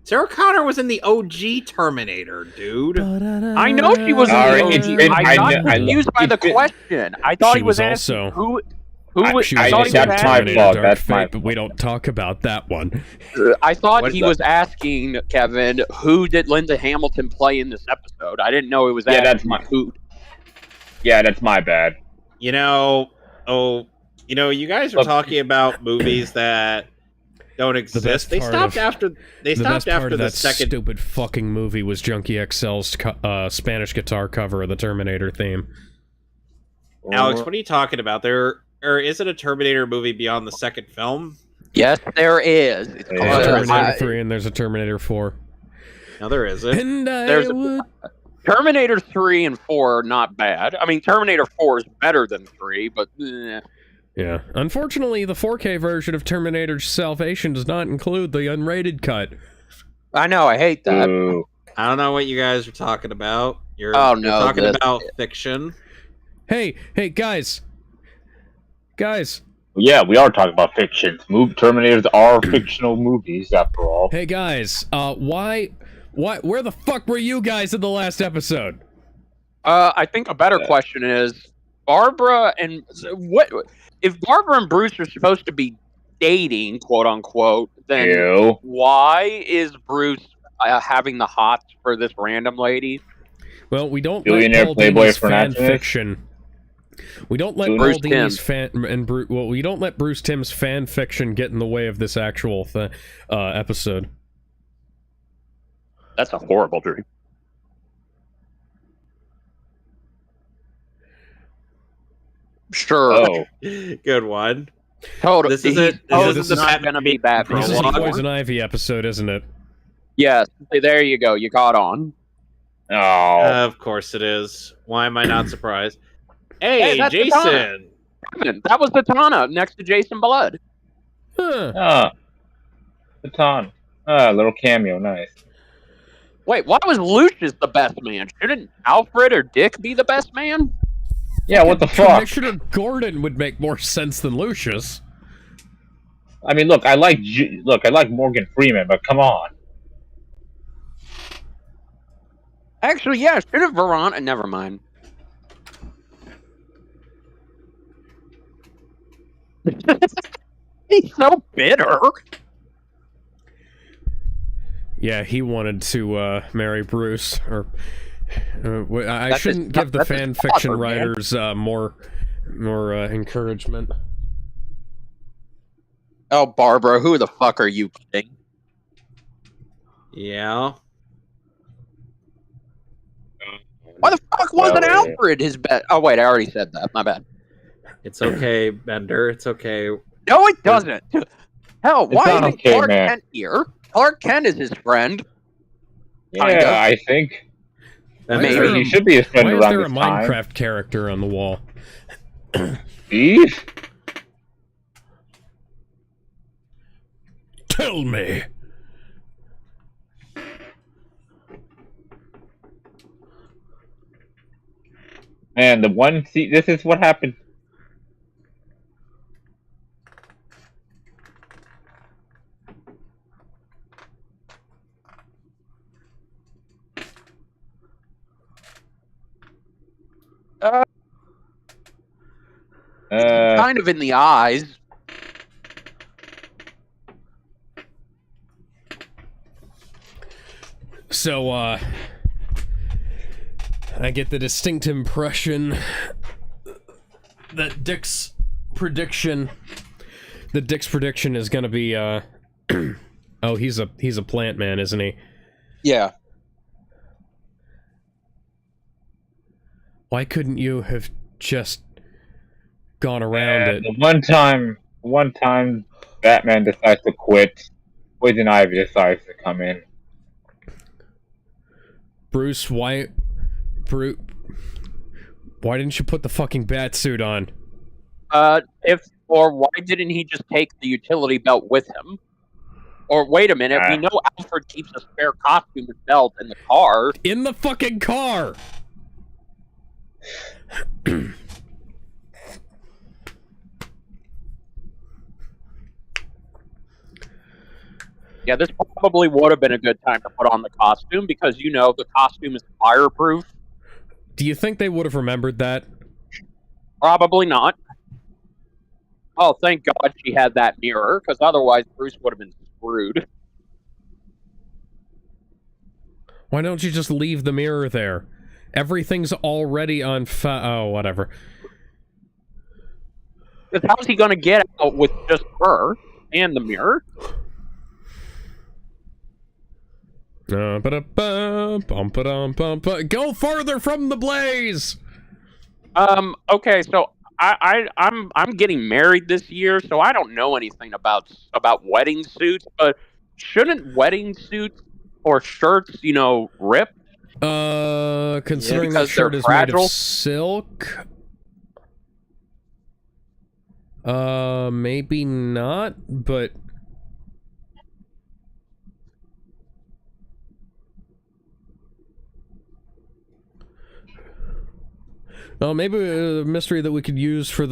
Sarah Connor was in the OG Terminator, dude. I know she was in the OG. I got confused by the question. I thought he was asking who was. She was that's my fault. That's my. But we don't talk about that one. I thought he was asking Kevin, who did Linda Hamilton play in this episode? I didn't know it was. Yeah, that's my. Who? Yeah, that's my bad. You guys are talking about movies that don't exist. They stopped after the second stupid fucking movie was Junkie XL's Spanish guitar cover of the Terminator theme. Alex, what are you talking about? There, or is it a Terminator movie beyond the second film? Yes, there is. It's There's called, a Terminator 3 and there's a Terminator 4. No, there isn't. And There's Terminator 3 and 4 are not bad. I mean, Terminator 4 is better than 3, but... Yeah. Unfortunately, the 4K version of Terminator Salvation does not include the unrated cut. I know, I hate that. Ooh. I don't know what you guys are talking about. You're talking about fiction. Hey, guys. Yeah, we are talking about fictions. Terminators are fictional movies, after all. Hey, guys. Where the fuck were you guys in the last episode? I think a better question is, Barbara and... what? If Barbara and Bruce are supposed to be dating, quote unquote, then why is Bruce having the hots for this random lady? Well, we don't Billionaire let Playboy fan fiction. We don't let Bruce Paul Dini's we don't let Bruce Timm's fan fiction get in the way of this actual episode. That's a horrible dream. Sure. Oh, good one. Totally. This is not going to be bad for This is a the long Poison Ivy episode, isn't it? Yes. There you go. You caught on. oh. Of course it is. Why am I not surprised? Hey, that's Jason! That was Zatanna next to Jason Blood. Huh. Baton. Little cameo, nice. Wait, why was Lucius the best man? Shouldn't Alfred or Dick be the best man? Yeah, what the fuck? Commissioner Gordon would make more sense than Lucius. I mean, look, I like Morgan Freeman, but come on. Actually, yeah, shouldn't Veronica... Never mind. He's so bitter. Yeah, he wanted to marry Bruce, or I shouldn't give the fan fiction writers more encouragement. Oh, Barbara, who the fuck are you kidding? Yeah. Why the fuck wasn't Alfred his best? Oh, wait, I already said that. My bad. It's okay, Bender. It's okay. No, it doesn't. Hell, why isn't okay, Clark man. Kent here? Clark Kent is his friend. Yeah, Kinda. I think. Maybe. He should be his friend Why is around there a this time. Minecraft character on the wall? Steve? Tell me. Man, this is what happened. Kind of in the eyes. So, I get the distinct impression that Dick's prediction is gonna be, oh, he's a plant man, isn't he? Yeah. Why couldn't you have just gone around it? The one time Batman decides to quit, Poison Ivy decides to come in. Bruce, why didn't you put the fucking bat suit on? Why didn't he just take the utility belt with him? Or wait a minute, we know Alfred keeps a spare costume and belt in the car. In the fucking car! Yeah, this probably would have been a good time to put on the costume because, you know, the costume is fireproof. Do you think they would have remembered that? Probably not. Oh, thank God she had that mirror, because otherwise Bruce would have been screwed. Why don't you just leave the mirror there? Everything's already on oh, whatever. Because how's he going to get out with just her and the mirror? Go farther from the blaze! Okay, so I'm getting married this year, so I don't know anything about wedding suits, but shouldn't wedding suits or shirts, rip? Considering that Because they're shirt is made of fragile? silk. Maybe not, but well, maybe a mystery that we could use for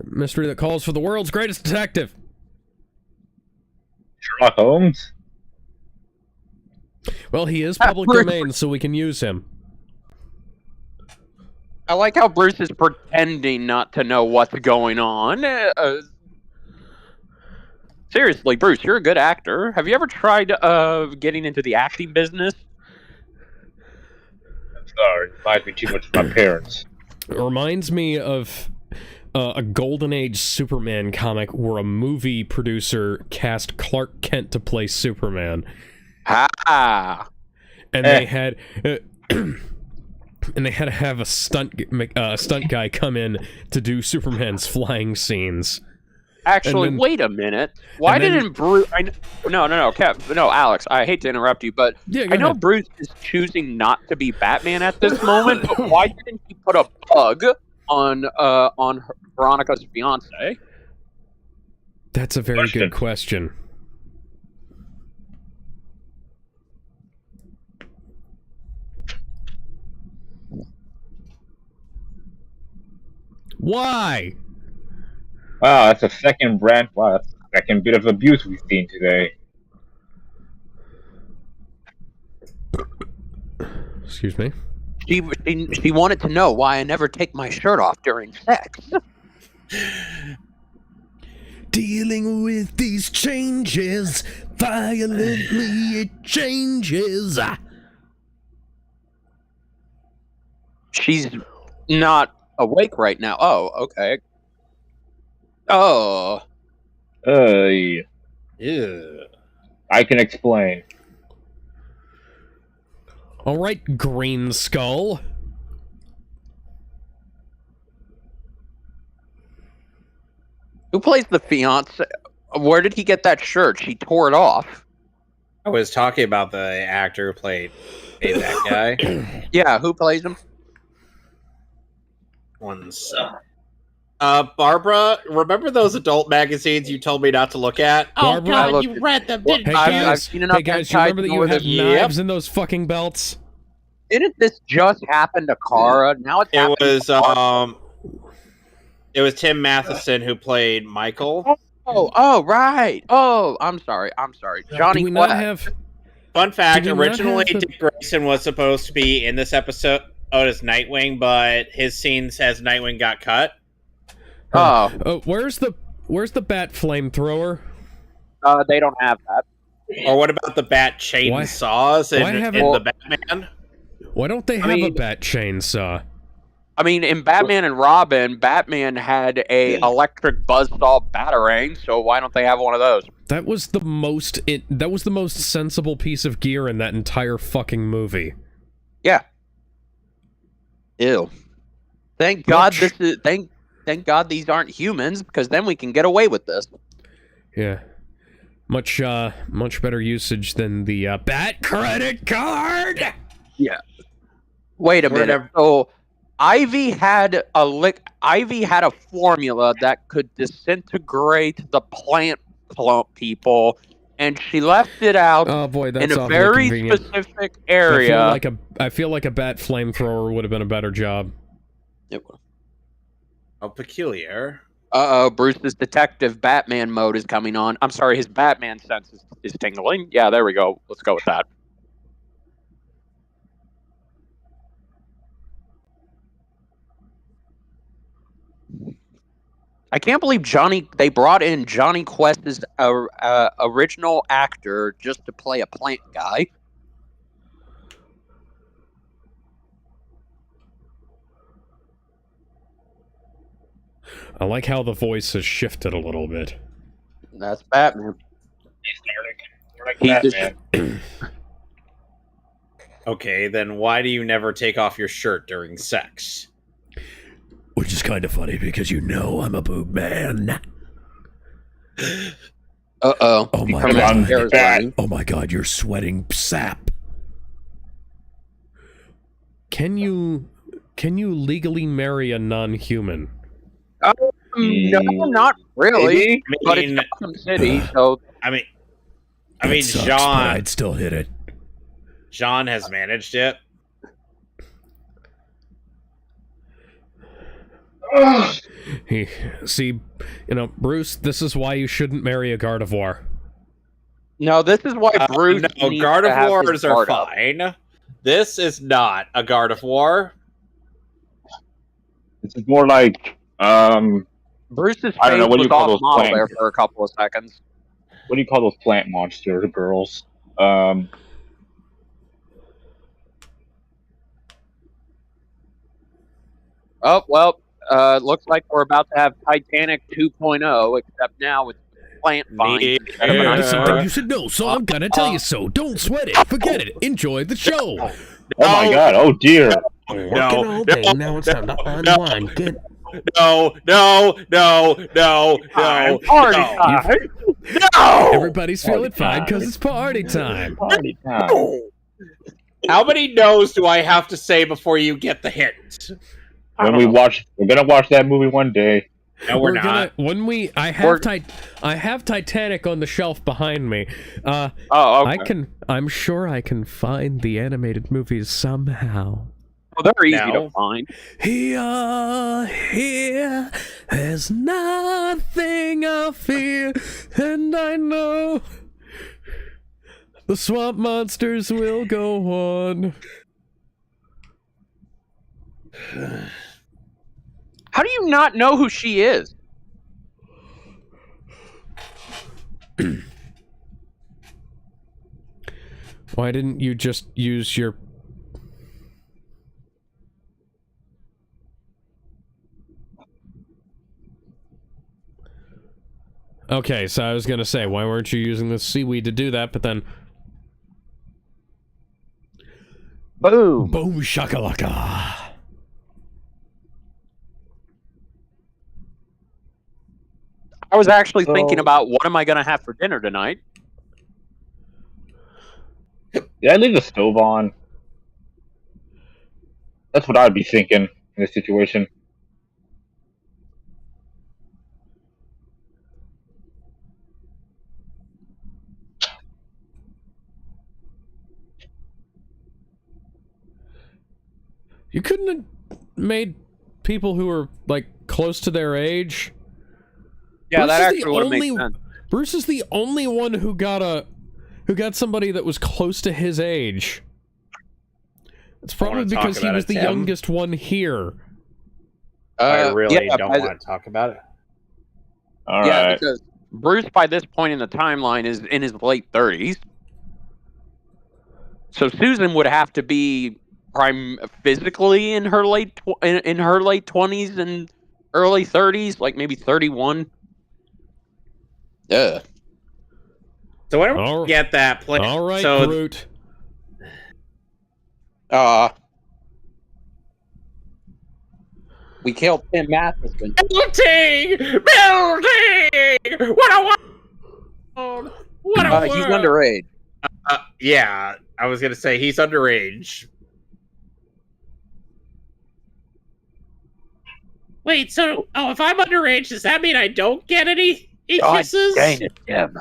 mystery that calls for the world's greatest detective. Sherlock Holmes? Well, he is public domain, so we can use him. I like how Bruce is pretending not to know what's going on. Seriously, Bruce, you're a good actor. Have you ever tried getting into the acting business? I'm sorry, it reminds me too much of my parents. It reminds me of a Golden Age Superman comic where a movie producer cast Clark Kent to play Superman. Ah. And they had... and they had to have a stunt guy come in to do Superman's flying scenes. Actually, wait a minute. Why didn't Bruce... No, Kev, no, Alex, I hate to interrupt you, but I know Bruce is choosing not to be Batman at this moment, but why didn't he put a bug on Veronica's fiance? That's a very good question. Why? Wow, that's a second brand. Wow, that's the second bit of abuse we've seen today. Excuse me? She wanted to know why I never take my shirt off during sex. Dealing with these changes, violently it changes. She's not awake right now. Oh, okay. Oh. Yeah. Yeah. I can explain. All right, Green Skull. Who plays the fiance? Where did he get that shirt? She tore it off. I was talking about the actor who played that guy. Yeah, who plays him? One sec. Barbara, remember those adult magazines you told me not to look at? Barbara? Oh God, you read them, didn't Hey you? guys, seen enough you remember that you have knives in those fucking belts? Didn't this just happen to Kara? Now it's happening to Kara. It was Tim Matheson who played Michael. Oh, right. Oh, I'm sorry. Johnny Do we not Quest. have... Fun fact, Do we not originally have the- Dick Grayson was supposed to be in this episode as Nightwing, but his scenes as Nightwing got cut. Oh. Where's the bat flamethrower? They don't have that. Or what about the bat chainsaws in the Batman? Why don't they have a bat chainsaw? I mean, in Batman and Robin, Batman had a electric buzzsaw batarang, so why don't they have one of those? That was the most sensible piece of gear in that entire fucking movie. Yeah. Ew. Thank God thank God these aren't humans, because then we can get away with this. Yeah. Much better usage than the bat credit card. Yeah. Wait a minute. So Ivy had a formula that could disintegrate the plant people, and she left it out in a very specific area. I feel like a bat flamethrower would have been a better job. Oh, peculiar. Bruce's detective Batman mode is coming on. I'm sorry, his Batman sense is tingling. Yeah, there we go. Let's go with that. I can't believe they brought in Johnny Quest as original actor just to play a plant guy. I like how the voice has shifted a little bit. That's Batman. He's like Batman. Okay, then why do you never take off your shirt during sex? Which is kind of funny because you know I'm a boob man. Uh-oh. Oh my Because god. I'm fat. Oh my god, you're sweating sap. Can you legally marry a non-human? No, not really. Maybe? But it's Gotham City, so I mean, That sucks, but John. I'd still hit it. John has managed it. See, Bruce, this is why you shouldn't marry a Gardevoir. no, this is why Bruce. No, needs to have his Gardevoirs are guard up. fine. This is not a Gardevoir. This is more like, Bruce's face I don't know, what do was you call off those model plants? there for a couple of seconds. what do you call those plant monster girls? Oh, well, looks like we're about to have Titanic 2.0, except now it's plant vines. Yeah. instead of an That's something iceberg. you should know, so I'm gonna tell you so. Don't sweat it. Forget it. Enjoy the show. Oh my god, oh dear. Working all day, now it's time to unwind. Good. No. Party time. No. Everybody's feeling Party fine time. because it's party time. Party time. How many no's do I have to say before you get the hint? When we're gonna watch that movie one day. No, we're not. I have Titanic on the shelf behind me. Oh, okay. I'm sure I can find the animated movies somehow. Well, they're easy No. to find. Here, there's nothing I fear, and I know the swamp monsters will go on. How do you not know who she is? Why didn't you just use your... Okay, so I was gonna say, why weren't you using the seaweed to do that, but then... Boom. Boom shakalaka. I was actually thinking So- about what am I going to have for dinner tonight? Did I leave the stove on? That's what I'd be thinking in this situation. You couldn't have made people who were, like, close to their age? Yeah, Bruce that is actually the would have only- made sense. Bruce is the only one who got somebody that was close to his age. It's probably wanna talk because he about was it, the Tim. youngest one here. I really yeah, don't want to talk about it. All yeah, right. because Bruce, by this point in the timeline, is in his late 30s. So Susan would have to be physically in her late 20s and early 30s, like maybe 31. Yeah. So whenever All- we get that plan, All right, so Groot. We killed Tim Matheson. melting. What a world! What a world! He's underage. Yeah, I was gonna say he's underage. Wait, so if I'm underage, does that mean I don't get any kisses? Dang it, Tim.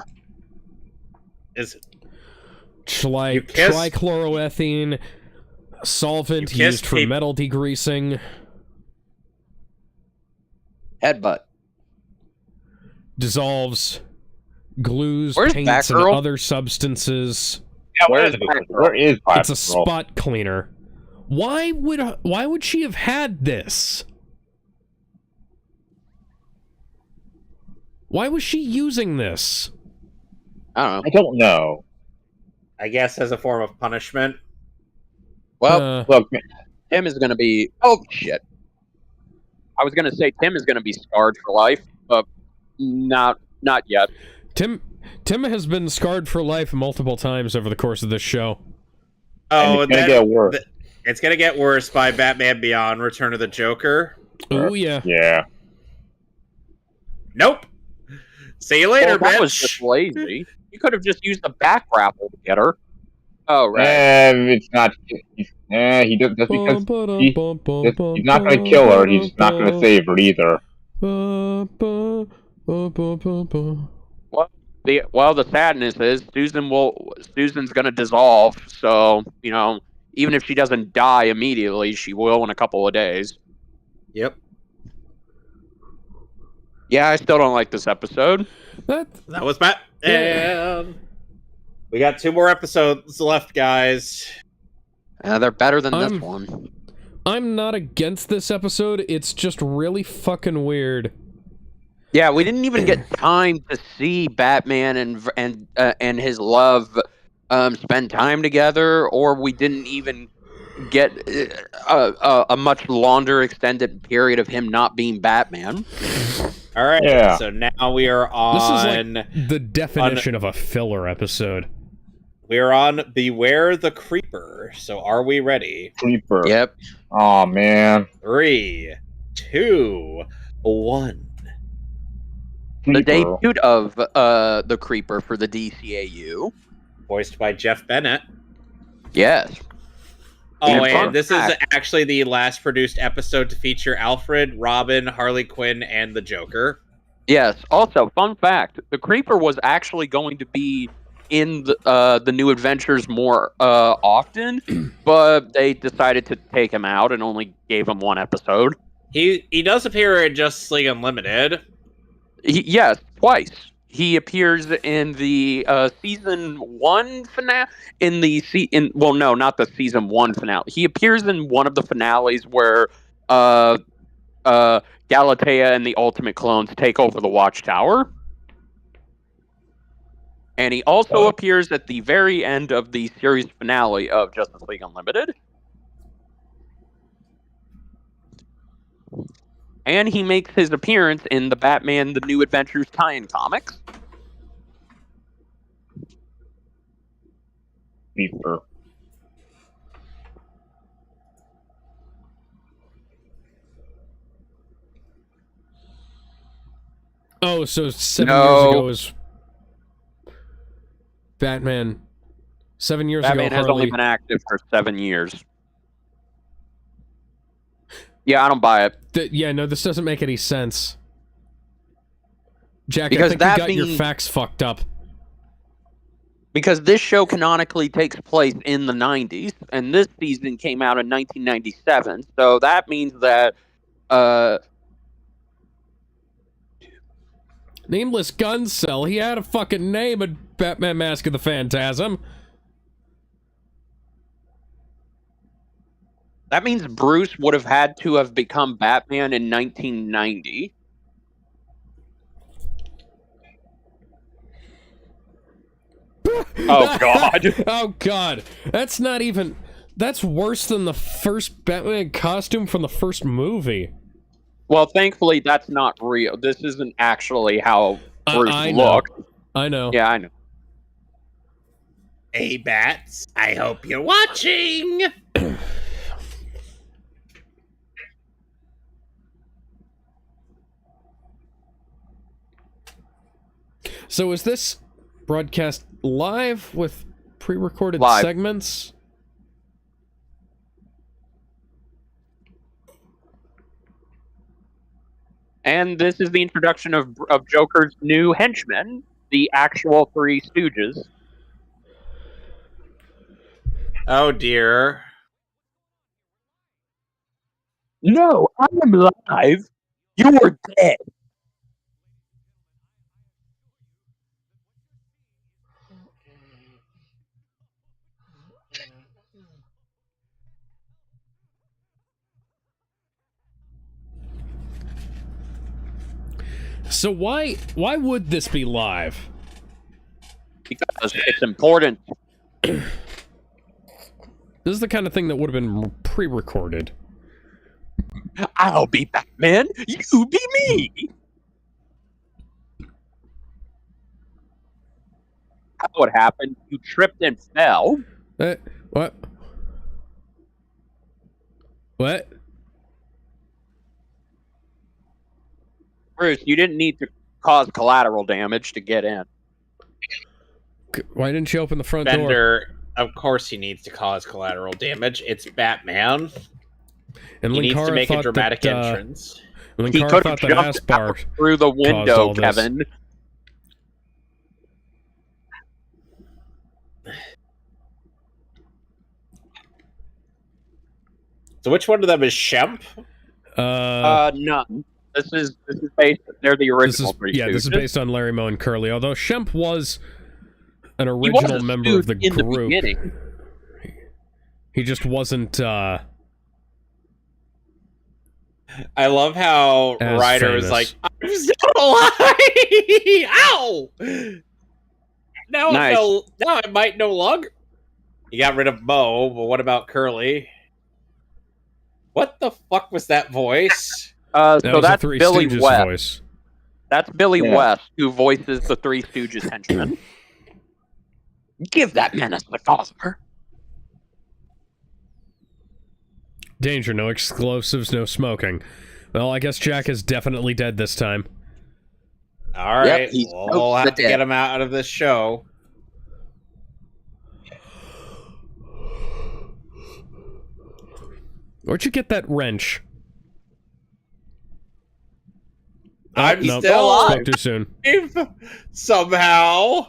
Is Like kiss- trichloroethene, solvent You kiss used for peop- metal degreasing, Headbutt. dissolves, glues, Where's paints, and Batgirl? other substances. Yeah, Where's where is It's a Batgirl? spot cleaner. Why would she have had this? Why was she using this? I don't know. I don't know. I guess as a form of punishment. Well, Look, Tim is going to be... Oh, shit. I was going to say Tim is going to be scarred for life, but not yet. Tim has been scarred for life multiple times over the course of this show. Oh, and it's gonna get worse. It's gonna get worse by Batman Beyond: Return of the Joker. Oh yeah. Yeah. Nope. See you later, That bitch. was just lazy. You could have just used the back grapple to get her. Oh right. It's not. He does just because he's not gonna kill her. He's not gonna save her either. Well, the sadness is Susan's gonna dissolve. So even if she doesn't die immediately, she will in a couple of days. Yep. Yeah, I still don't like this episode. That was Bat. And we got 2 more episodes left, guys. They're better than this one. I'm not against this episode. It's just really fucking weird. Yeah, we didn't even get time to see Batman and his love spend time together, or we didn't even get a much longer extended period of him not being Batman. All right. Yeah. So now we are on. This is like the definition of a filler episode. We're on Beware the Creeper. So are we ready? Creeper. Yep. Oh man. 3, 2, 1. The debut of the Creeper for the DCAU. Voiced by Jeff Bennett. Yes. Oh, and this is actually the last produced episode to feature Alfred, Robin, Harley Quinn, and the Joker. Yes. Also, fun fact: the Creeper was actually going to be in the New Adventures more often, but they decided to take him out and only gave him 1 episode. He does appear in Justice League Unlimited. Yes, twice. He appears in the season 1 finale. No, not the season 1 finale. He appears in one of the finales where Galatea and the Ultimate Clones take over the Watchtower. And he also appears at the very end of the series finale of Justice League Unlimited. And he makes his appearance in the Batman The New Adventures tie-in comics. Creeper. Oh, so 7 years ago was Batman. 7 years Batman ago, has only been active for 7 years. Yeah, I don't buy it. This doesn't make any sense. Jack, because I think you got your facts fucked up. Because this show canonically takes place in the 90s, and this season came out in 1997, so that means that Nameless Gun Cell, he had a fucking name in Batman Mask of the Phantasm. That means Bruce would have had to have become Batman in 1990. Oh, God. Oh, God. That's not even... That's worse than the first Batman costume from the first movie. Well, thankfully, that's not real. This isn't actually how Bruce looked. I know. Yeah, I know. Hey, Bats. I hope you're watching. So is this broadcast live with pre-recorded segments? And this is the introduction of Joker's new henchmen, the actual Three Stooges. Oh, dear. No, I am live. You were dead. So why would this be live? Because it's important. This is the kind of thing that would have been pre-recorded. I'll be Batman, you be me. What happened? You tripped and fell. What? What? Bruce, you didn't need to cause collateral damage to get in. Why didn't you open the front door? Bender, of course he needs to cause collateral damage. It's Batman. And He needs to Linkara make a thought dramatic that, entrance. He Linkara could have thought that jumped Aspar out through the window, all this. Kevin. So which one of them is Shemp? None. This is based. They're the original Three Stooges. This is based on Larry Moe and Curly. Although Shemp was an He original was a member of the Stooge in the group, beginning. he just wasn't. I love how As Ryder famous. is like, I'm still alive! Ow! Now, Nice. now I might no longer. You got rid of Mo, but what about Curly? What the fuck was that voice? That So was a that's Three Billy Stooges West. voice. That's Billy Yeah. West, who voices the Three Stooges henchman. Give that menace the father. Danger, no explosives, no smoking. Well, I guess Jack is definitely dead this time. All right, Yep, he's we'll have to dead. get him out of this show. Where'd you get that wrench? I'm nope, still alive. spoke too soon. Somehow.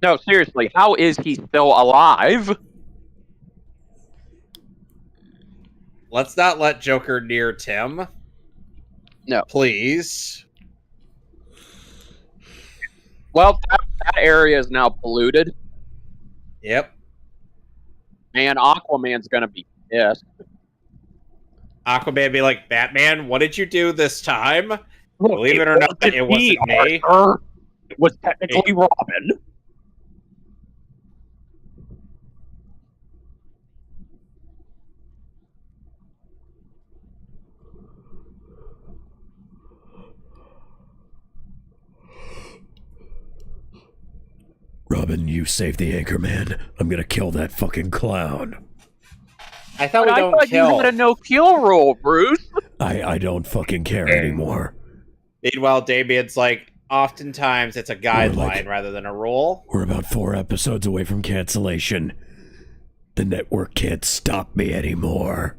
No, seriously, how is he still alive? Let's not let Joker near Tim. No. Please. Well, that area is now polluted, Yep. and Aquaman's gonna be pissed. Aquaman be like, Batman, what did you do this time? Believe it or not, it wasn't me. Arthur. It was technically Robin. Robin, you saved the Anchorman. I'm gonna kill that fucking clown. I thought But we I don't thought kill. you had a no-kill rule, Bruce. I don't fucking care anymore. Meanwhile, Damien's like, oftentimes it's a guideline rather than a rule. We're about 4 episodes away from cancellation. The network can't stop me anymore.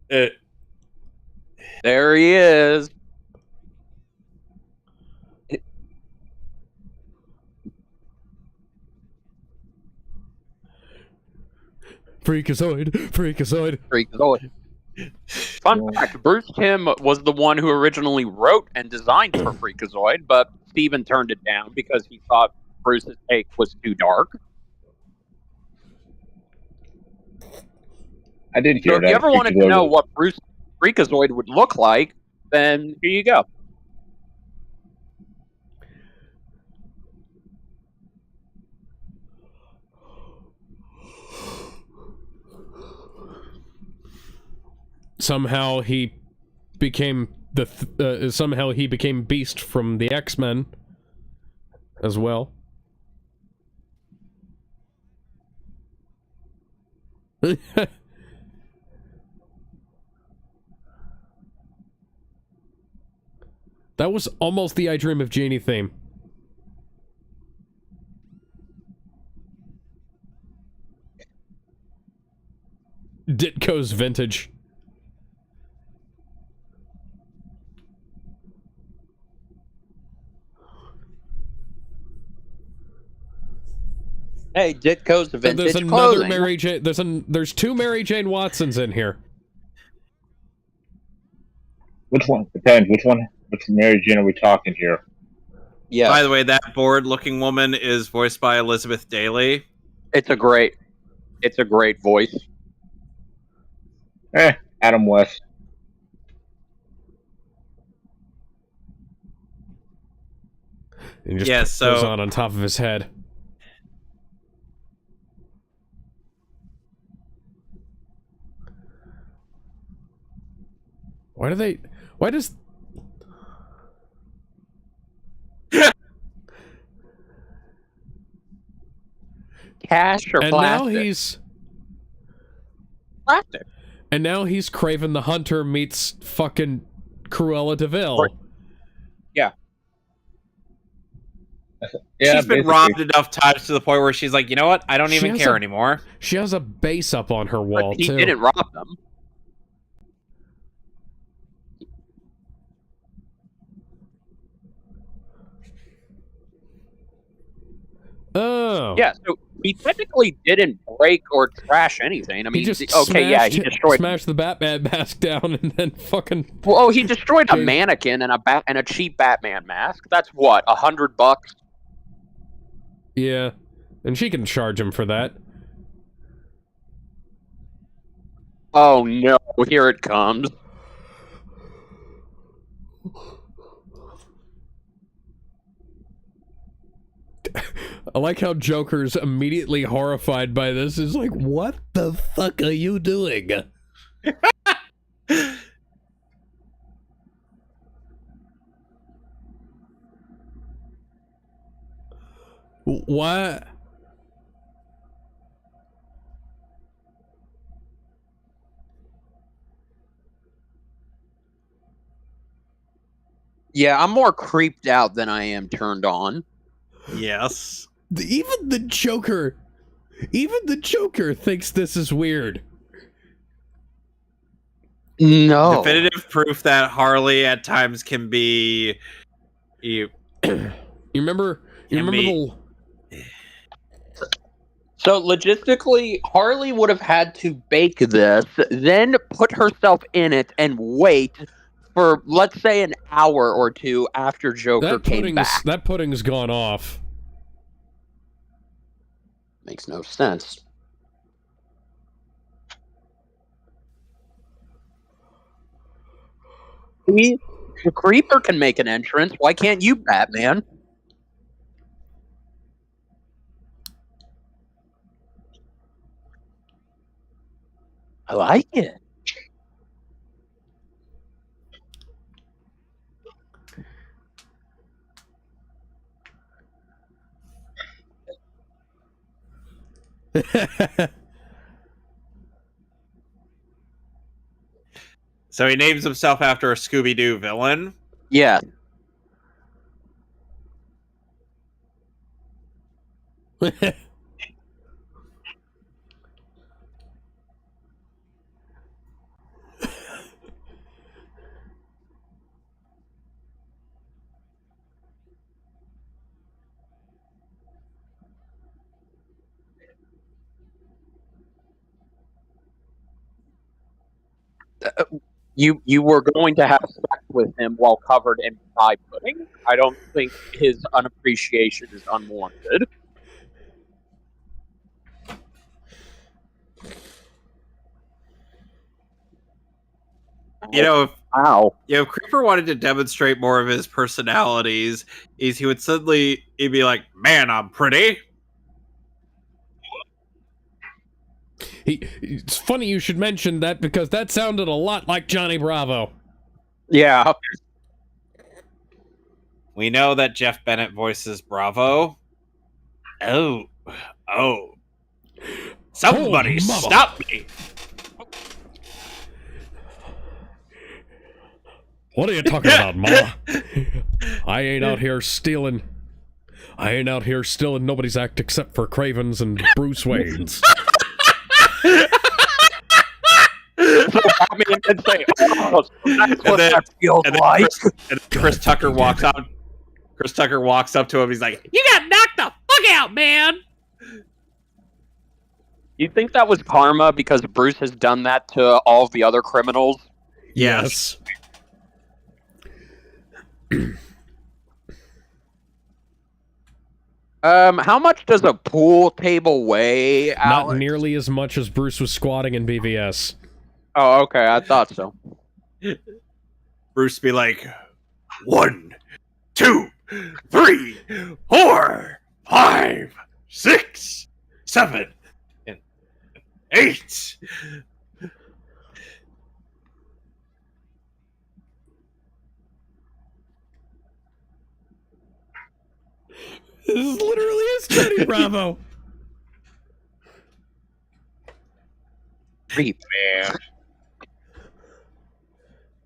There he is. Freakazoid! Freakazoid! Freakazoid. Fun fact, Bruce Timm was the one who originally wrote and designed for Freakazoid, but Steven turned it down because he thought Bruce's take was too dark. I did So hear if that. you ever wanted to know what Bruce Freakazoid would look like, then here you go. Somehow he became somehow he became Beast from the X-Men as well. That was almost the I Dream of Jeannie theme. Ditko's vintage. Hey, Ditko's vintage There's another clothing. Mary Jane. There's 2 Mary Jane Watsons in here. Which one? Depends. Which one? Which Mary Jane are we talking here? Yeah, By the way, that bored-looking woman is voiced by Elizabeth Daly. it's a great voice. Adam West. And he just goes on top of his head. Why does... Cash or And plastic? now he's... fantastic. And now he's Craven the Hunter meets fucking Cruella DeVille. Yeah. Yeah, she's been basically. robbed enough times to the point where she's like, you know what? I don't even care anymore. She has a base up on her wall, But he too. didn't rob them. Oh. Yeah, so he technically didn't break or trash anything. I mean, He just he destroyed smashed the Batman mask down and then fucking... Well, he destroyed a mannequin and a cheap Batman mask. That's what, $100? Yeah, and she can charge him for that. Oh no, here it comes. I like how Joker's immediately horrified by this. Is like, what the fuck are you doing? What? Yeah, I'm more creeped out than I am turned on. Yes. Even the Joker thinks this is weird. No. Definitive proof that Harley at times can be... You remember the... So logistically, Harley would have had to bake this, then put herself in it and wait for, let's say, an hour or two after Joker came back. That pudding's gone off. Makes no sense. The Creeper can make an entrance. Why can't you, Batman? I like it. So he names himself after a Scooby-Doo villain? Yeah. You were going to have sex with him while covered in pie pudding? I don't think his unappreciation is unwarranted. You know, Wow. if Creeper wanted to demonstrate more of his personalities, he would suddenly he'd be like, "Man, I'm pretty." It's funny you should mention that because that sounded a lot like Johnny Bravo. Yeah. We know that Jeff Bennett voices Bravo. Oh. Somebody stop me. What are you talking about, Ma? I ain't out here stealing nobody's act except for Craven's and Bruce Wayne's. So Batman can say, "Oh, that's what that feels like." Chris Tucker walks up. Chris Tucker walks up to him. He's like, "You got knocked the fuck out, man." You think that was karma because Bruce has done that to all of the other criminals? Yes. How much does a pool table weigh, Alex? Not nearly as much as Bruce was squatting in BVS. Oh, okay, I thought so. Bruce be like, 1, 2, 3, 4, 5, 6, 7, and 8. This is literally his Johnny Bravo. Creep. Man.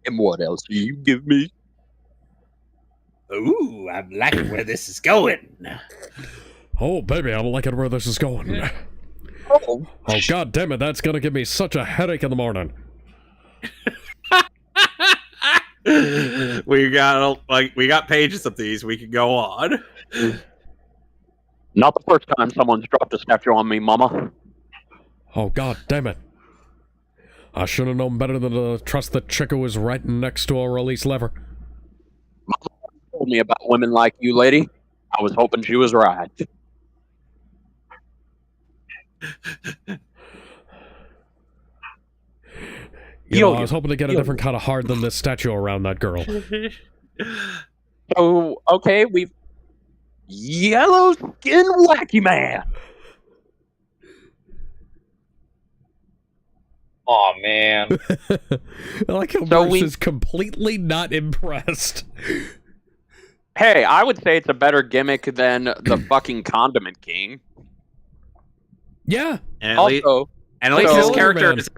And what else do you give me? Ooh, I'm liking where this is going. Oh, baby, I'm liking where this is going. Oh, Oh, god damn it, that's gonna give me such a headache in the morning. We got pages of these. We can go on. not the first time someone's dropped a statue on me, Mama. Oh, god damn it. I should have known better than to trust the chick who was right next to a release lever. Mama told me about women like you, lady. I was hoping she was right. I was hoping to get a different kind of hard than this statue around that girl. So, okay, we've... Yellow Skin Wacky Man. Oh man. I like how So Bruce is completely not impressed. Hey, I would say it's a better gimmick than the fucking Condiment King. Yeah. And Also, at least so- this character Man. is.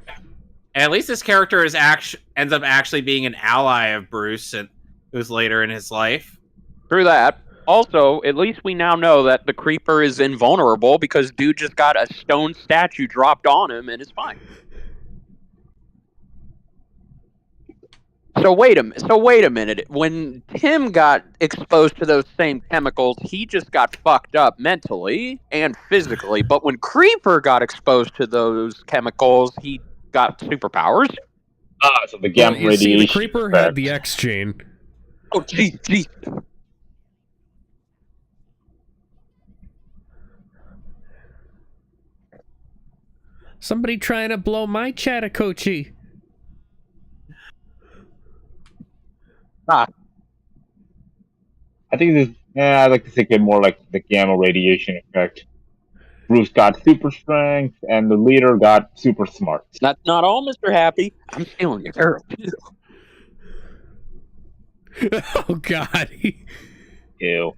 At least this character is ends up actually being an ally of Bruce, and who's later in his life. through that. Also, at least we now know that the Creeper is invulnerable because dude just got a stone statue dropped on him and it's fine. So wait a minute. When Tim got exposed to those same chemicals, he just got fucked up mentally and physically. But when Creeper got exposed to those chemicals, he got superpowers. So the gamma Well, you see, radiation. the creeper effect. had the X gene. Oh, jeez. Somebody trying to blow my Chattahoochee. I think this. Yeah, I like to think it more like the gamma radiation effect. Bruce got super strength, and the leader got super smart. That's not all, Mr. Happy. I'm stealing your girl. Oh, God. Ew.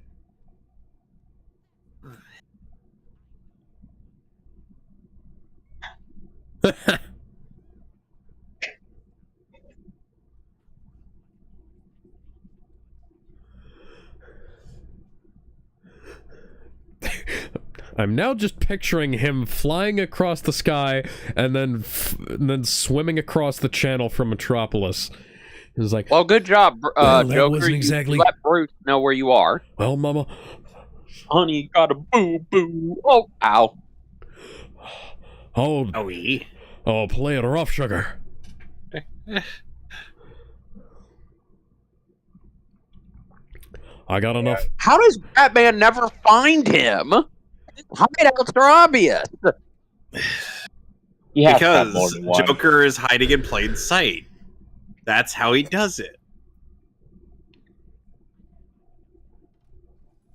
I'm now just picturing him flying across the sky and then swimming across the channel from Metropolis. It's like, Well, good job, Well, that Joker. wasn't You exactly- let Bruce know where you are. well, Mama. Honey, got a boo-boo. Oh, ow. Oh, Oh, play it rough, sugar. I got enough. How does Batman never find him? Hideouts are obvious. He has to have more because than one. Joker is hiding in plain sight. That's how he does it.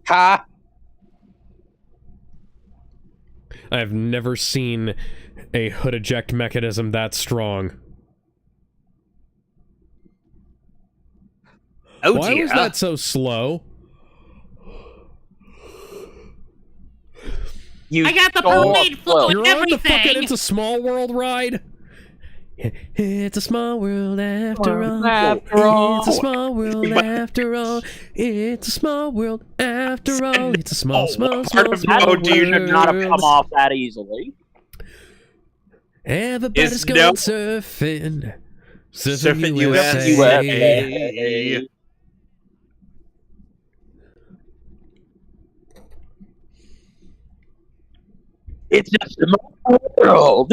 Ha! I've never seen a hood eject mechanism that strong. Oh Why dear. was that so slow? You I got the stole homemade a float. float. You're on the fucking Everything. It's a Small World ride? It's a small world after all. After all. It's a small world after all. It's a small world after all. It's a small, small, part small, of small the world. You should not have come off that easily. Everybody's Is going no- surfing. Surfing USA. USA. It's just a small world.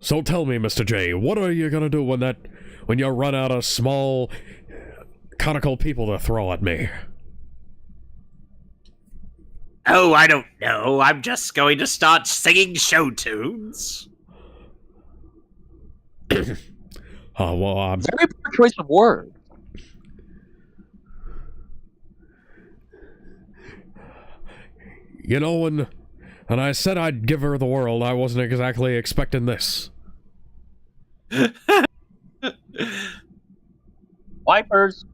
So tell me, Mr. J, what are you gonna do when you run out of small, conical people to throw at me? Oh, I don't know. I'm just going to start singing show tunes. Oh, well, Very poor choice of words. you know, when I said I'd give her the world, I wasn't exactly expecting this. Wipers.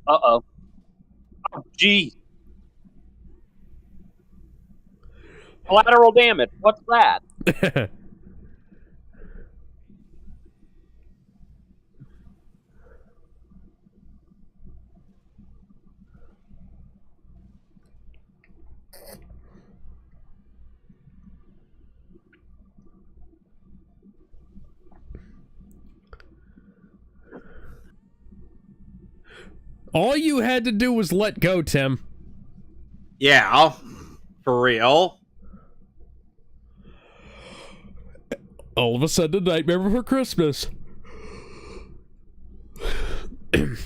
Uh-oh. Gee. Collateral damage. What's that? All you had to do was let go, Tim. Yeah, for real. All of a sudden, a Nightmare Before Christmas. Did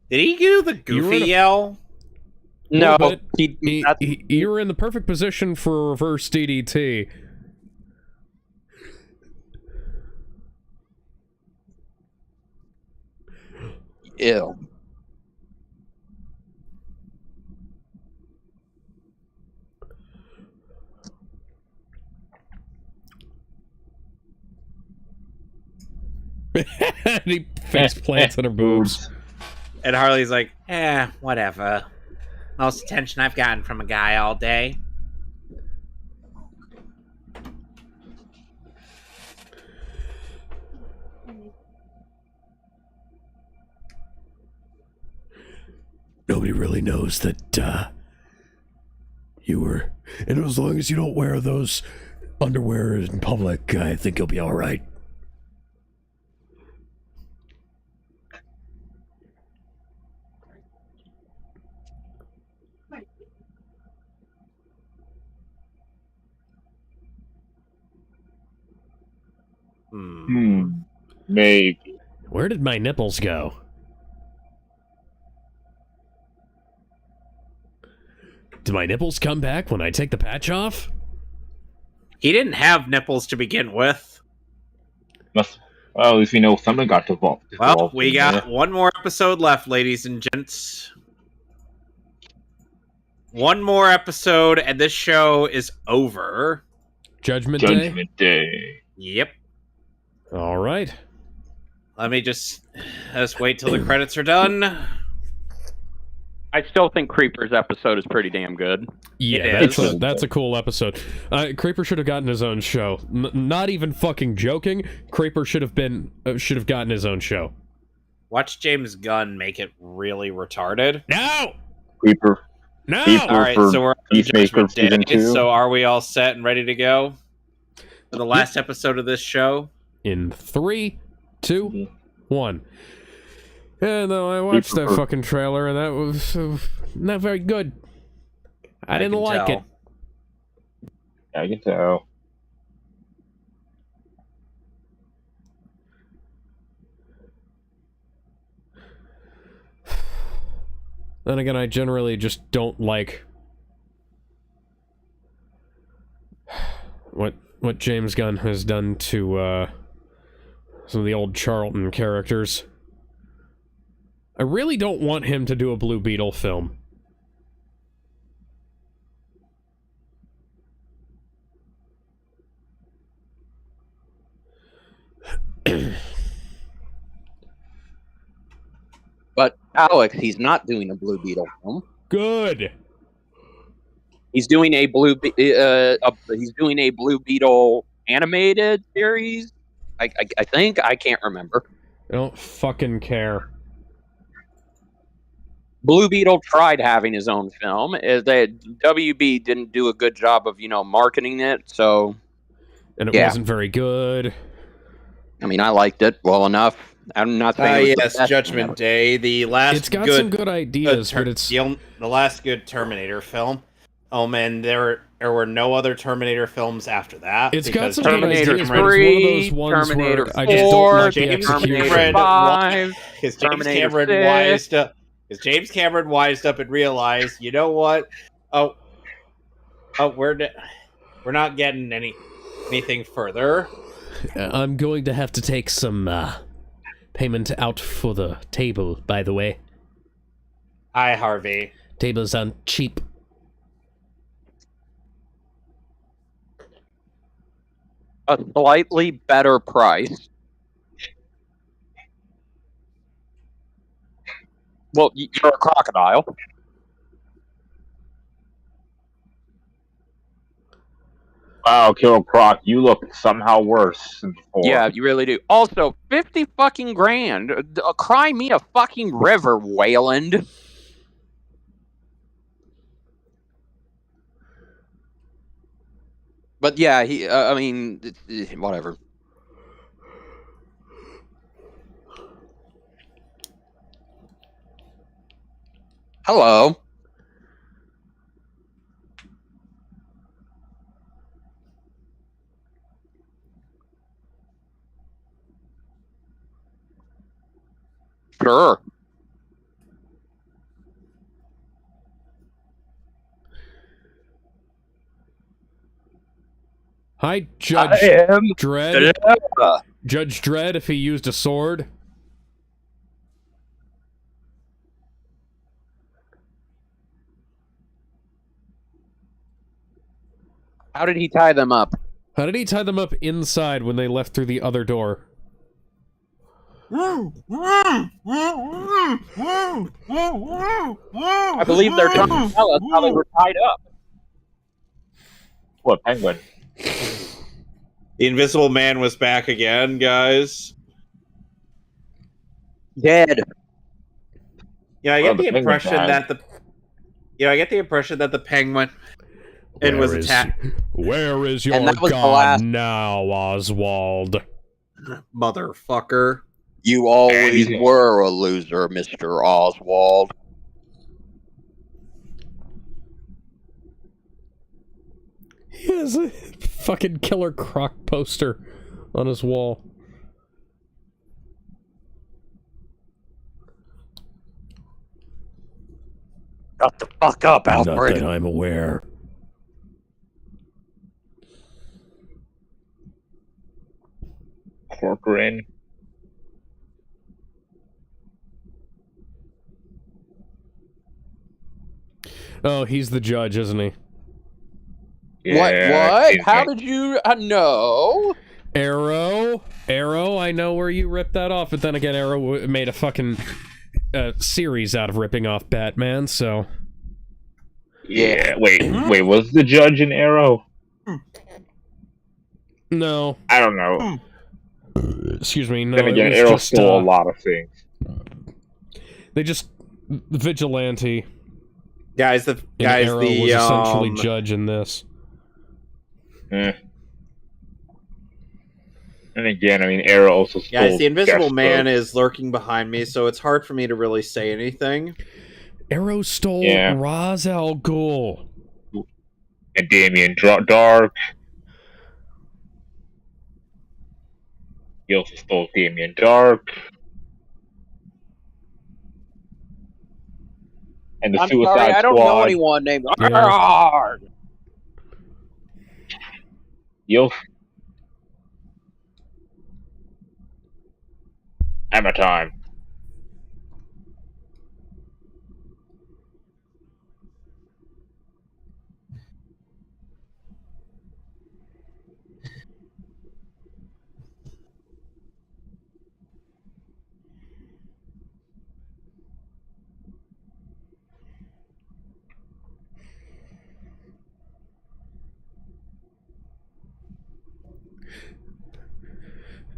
he do the goofy yell? No, But you were in the perfect position for a reverse DDT. Ew. And he face plants in her boobs. And Harley's like, whatever. Most attention I've gotten from a guy all day. Nobody really knows that you were. And as long as you don't wear those underwear in public, I think you'll be all right. Maybe. Where did my nipples go? Do my nipples come back when I take the patch off? He didn't have nipples to begin with. Well, at least we know something got devolved. Well, we got one more episode left, ladies and gents. One more episode, and this show is over. Judgment Day. Yep. All right. Let me just wait till the credits are done. I still think Creeper's episode is pretty damn good. Yeah, that's a cool episode. Creeper should have gotten his own show. Not even fucking joking. Creeper should have gotten his own show. Watch James Gunn make it really retarded. No. Creeper. No. All right, so we're on Peacemaker Judgment Day. season 2. So are we all set and ready to go for the last episode of this show? In 3, 2, 1. Yeah, no, I watched that fucking trailer, and that was not very good. I didn't like it. I can tell. Then again, I generally just don't like what James Gunn has done to some of the old Charlton characters. I really don't want him to do a Blue Beetle film. But Alex, he's not doing a Blue Beetle film. Good. He's doing a Blue Beetle animated series. I think, I can't remember. I don't fucking care. Blue Beetle tried having his own film. That WB didn't do a good job of, marketing it, so... And it wasn't very good. I mean, I liked it well enough. I'm not saying it was the best Judgment Day, the last It's got some good ideas, but it's... The last good Terminator film. Oh man, there were no other Terminator films after that. It's got some Terminator good ideas, 3, but it's one of those ones Terminator where 4, I just don't like the James execution. Cameron 5, Because James Cameron wised up and realized, you know what? We're not getting anything further. I'm going to have to take some payment out for the table, by the way. Hi, Harvey. Tables aren't cheap. A slightly better price. Well, you're a crocodile. Wow, Killer Croc, you look somehow worse than before. Yeah, you really do. Also, 50 fucking grand. Cry me a fucking river, Wayland. But yeah, I mean, whatever. Hello. Sure. Hi, Judge Dredd. Judge Dredd, if he used a sword. How did he tie them up? How did he tie them up inside when they left through the other door? I believe they're trying to tell us how they were tied up. What, penguin? The Invisible Man was back again, guys. Dead. Yeah, I Well, get the the penguin impression died. that the penguin and was attacked. Where is your And that was the god last- now, Oswald? Motherfucker. You always were a loser, Mr. Oswald. He has a fucking Killer Croc poster on his wall. Shut the fuck up, Not Alfred. that I'm aware. Corcoran. Oh, he's the judge, isn't he? What? How did you know? Arrow, I know where you ripped that off, but then again, Arrow made a fucking series out of ripping off Batman, so... Yeah, wait, was the judge an Arrow? No. I don't know. Excuse me, no, Then again, it was Arrow just, stole a lot of things. They just... Vigilante. Guys, And Arrow was essentially judge in this. And again, I mean, Arrow also stole... Guys, the Invisible Man Deathstroke. is lurking behind me, so it's hard for me to really say anything. Arrow stole Ra's al Ghul. And Damien Dark. He also stole Damien Dark. And the I'm Suicide sorry, I don't Squad. know anyone named Yeah. Arrgh. Yo. Hammer time.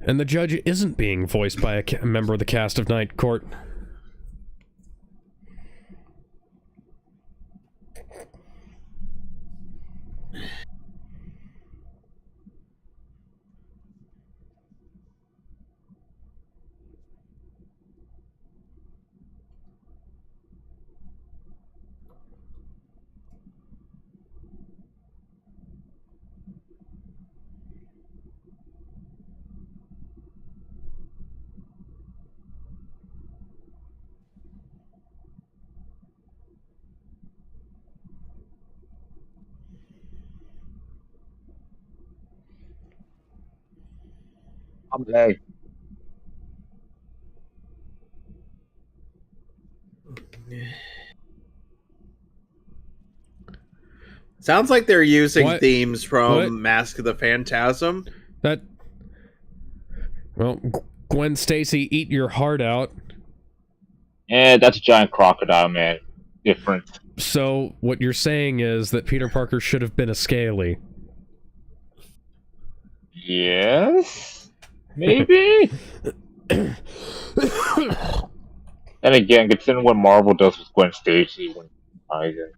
And the judge isn't being voiced by a member of the cast of Night Court. I'm like, Sounds like they're using What? themes from What? Mask of the Phantasm. That... Well, Gwen Stacy, eat your heart out. that's a giant crocodile, man. Different. So, what you're saying is that Peter Parker should have been a Scaly. Yes? Maybe? And again, considering what Marvel does with Gwen Stacy when ties in.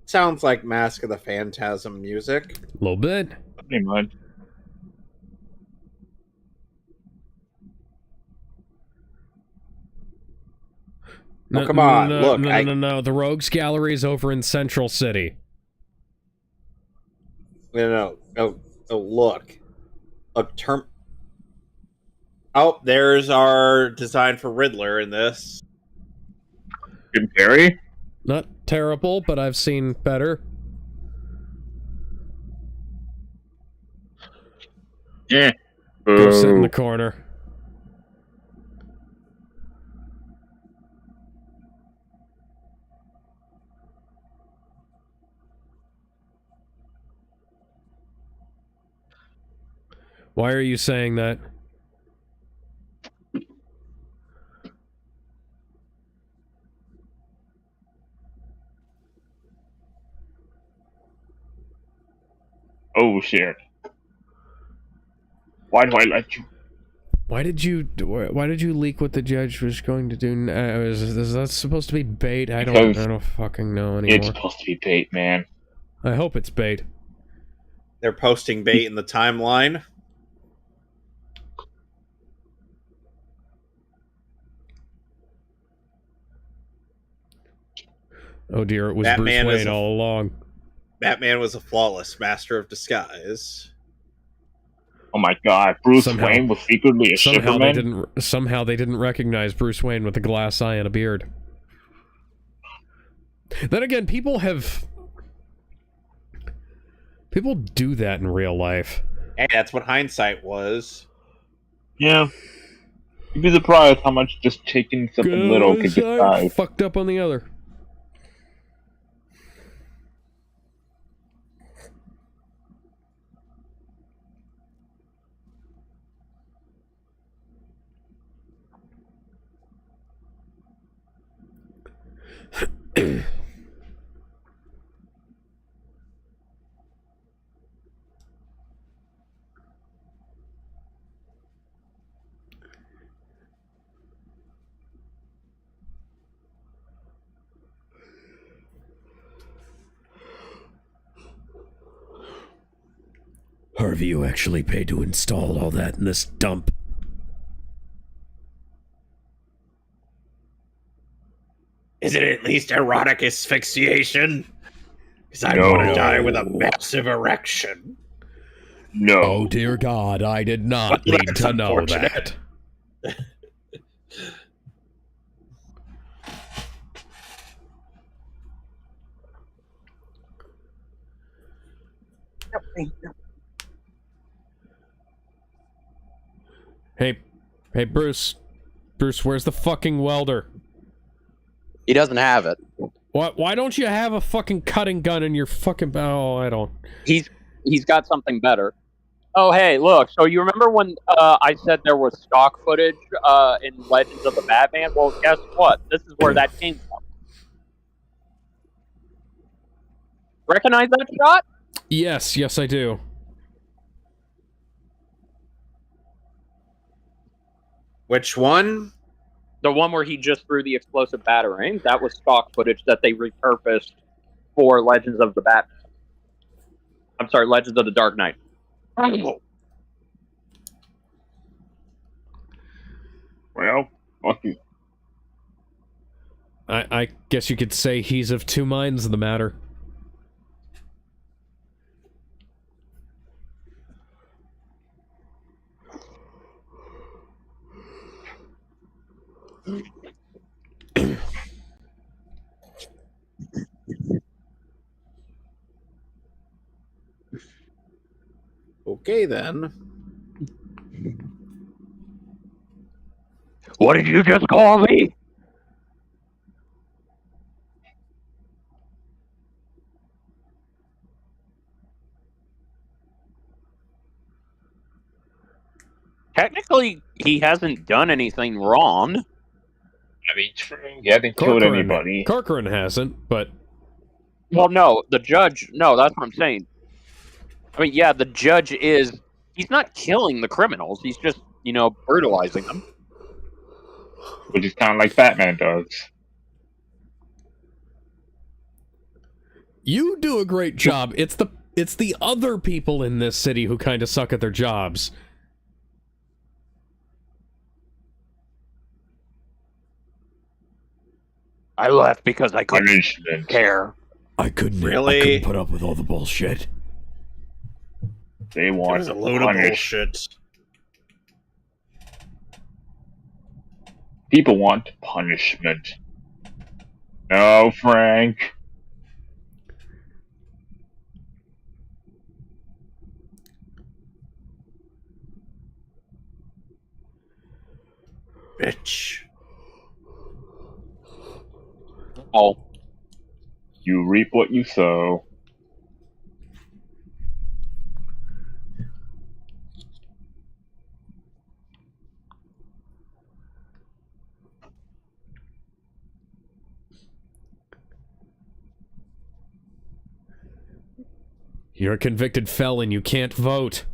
Sounds like Mask of the Phantasm music. A little bit. Pretty much. No, come on, no, look. No. The Rogues Gallery is over in Central City. No. Oh, look. Oh, there's our design for Riddler in this. Jim Carrey? Not terrible, but I've seen better. Yeah. Go sit in the corner. Why are you saying that? Oh shit. Why do I let you? Why did you leak what the judge was going to do? Is that supposed to be bait? I don't fucking know anymore. It's supposed to be bait, man. I hope it's bait. They're posting bait in the timeline. Oh dear, it was Bruce Wayne all along. Batman was a flawless master of disguise. Oh my god, Bruce Wayne was secretly a Superman? Somehow they didn't recognize Bruce Wayne with a glass eye and a beard. Then again, people do that in real life. Hey, that's what hindsight was. Yeah. You'd be surprised how much just taking something little could decide. Fucked up on the other. Harvey, you actually paid to install all that in this dump. Is it at least erotic asphyxiation? Because I want to die with a massive erection. No. Oh dear God, I did not need to know that. Hey, Bruce. Bruce, where's the fucking welder? He doesn't have it. What? Why don't you have a fucking cutting gun in your fucking... Oh, I don't... He's got something better. Oh, hey, look. So you remember when I said there was stock footage in Legends of the Batman? Well, guess what? This is where that came from. Recognize that shot? Yes, I do. Which one? The one where he just threw the explosive batarang. That was stock footage that they repurposed for Legends of the Batman. I'm sorry, Legends of the Dark Knight. Well, fuck you. I guess you could say he's of two minds in the matter. Okay, then. What did you just call me? Technically, he hasn't done anything wrong. I mean, he hasn't killed anybody. Corcoran hasn't, but... Well, no, the judge... No, that's what I'm saying. I mean, yeah, the judge is... He's not killing the criminals. He's just, brutalizing them. Which is kind of like Batman does. You do a great job. It's the other people in this city who kind of suck at their jobs. I left because I couldn't care. I couldn't put up with all the bullshit. They want a load of bullshit. People want punishment. No, Frank. Bitch. Oh. You reap what you sow. You're a convicted felon. You can't vote.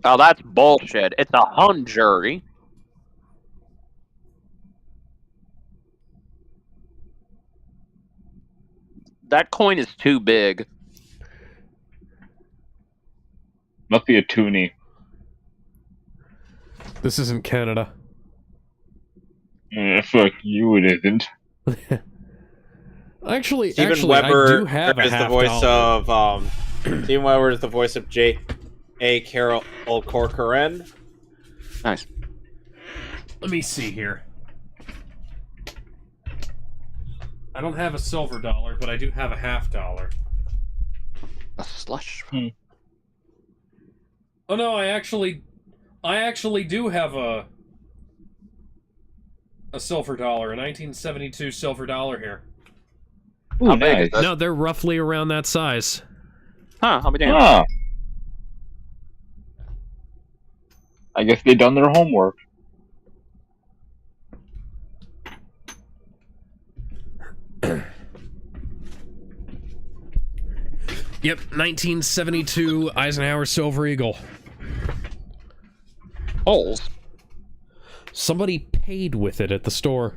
Oh, that's bullshit. It's a hung jury. That coin is too big. Must be a toonie. This isn't Canada. Fuck you, it isn't. Actually, Steven Weber I do have a is the half voice dollar. of Steven Weber is the voice of J. A. Carol Corcoran. Nice. Let me see here. I don't have a silver dollar, but I do have a half dollar. A slush. Oh no, I actually do have a silver dollar, a 1972 silver dollar here. Ooh, How big nice. is that? No, they're roughly around that size. Huh, I'll be damned. Ah. I guess they done their homework. Yep, 1972 Eisenhower Silver Eagle. Holes. Somebody paid with it at the store.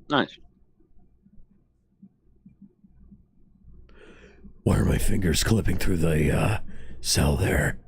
Nice. Why are my fingers clipping through the cell there?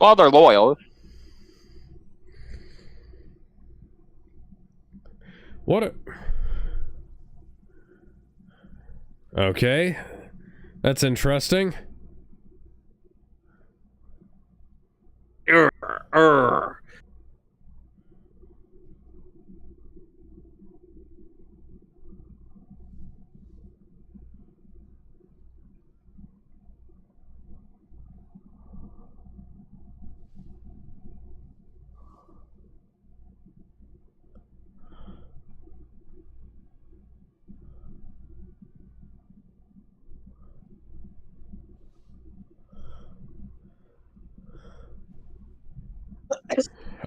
Well, they're loyal. What Okay. That's interesting.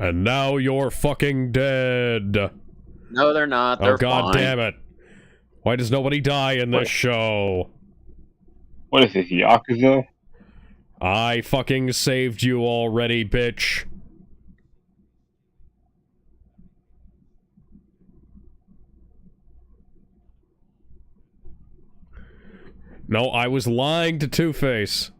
And now you're fucking dead. No, they're not. They're Oh god fine. damn it. Why does nobody die in this show? What is this, Yakuza? I fucking saved you already, bitch. No, I was lying to Two-Face.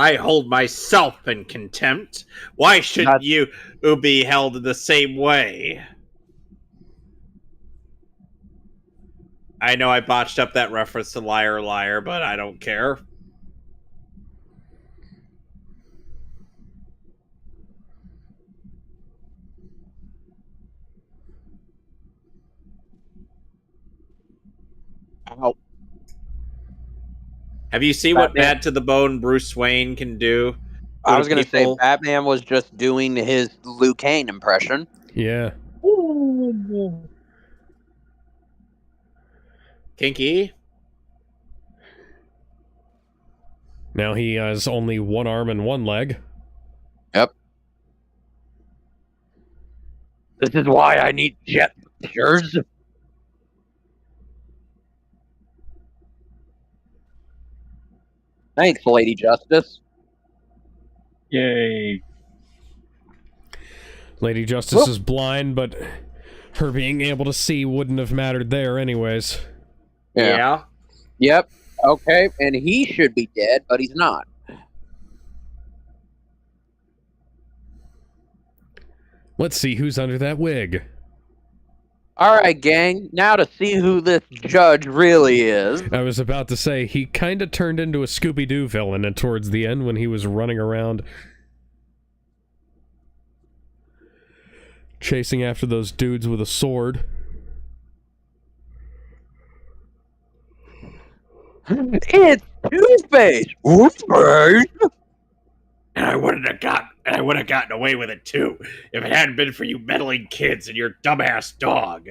I hold myself in contempt. Why shouldn't you be held in the same way? I know I botched up that reference to Liar Liar, but I don't care. Ow. Have you seen what Bad to the Bone Bruce Wayne can do? I was going to say Batman was just doing his Liu Kane impression. Yeah. Kinky. Now he has only one arm and one leg. Yep. This is why I need jet pictures. Thanks, Lady Justice. Yay. Lady Justice is blind, but her being able to see wouldn't have mattered there anyways. Yeah. Yep. Okay, and he should be dead, but he's not. Let's see who's under that wig. All right, gang. Now to see who this judge really is. I was about to say, he kind of turned into a Scooby-Doo villain towards the end when he was running around chasing after those dudes with a sword. It's Two-Face. Two-Face. And I would have gotten away with it too if it hadn't been for you meddling kids and your dumbass dog.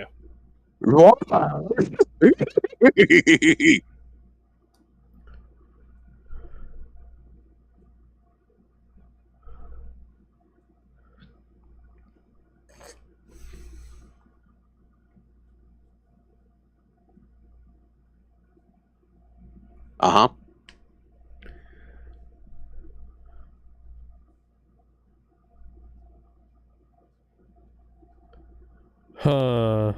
Uh-huh. Huh.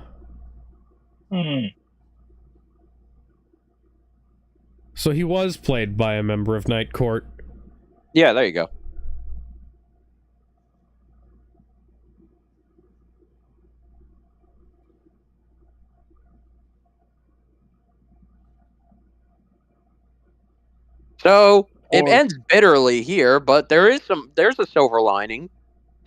So he was played by a member of Night Court. Yeah, there you go. So it ends bitterly here, but there's a silver lining.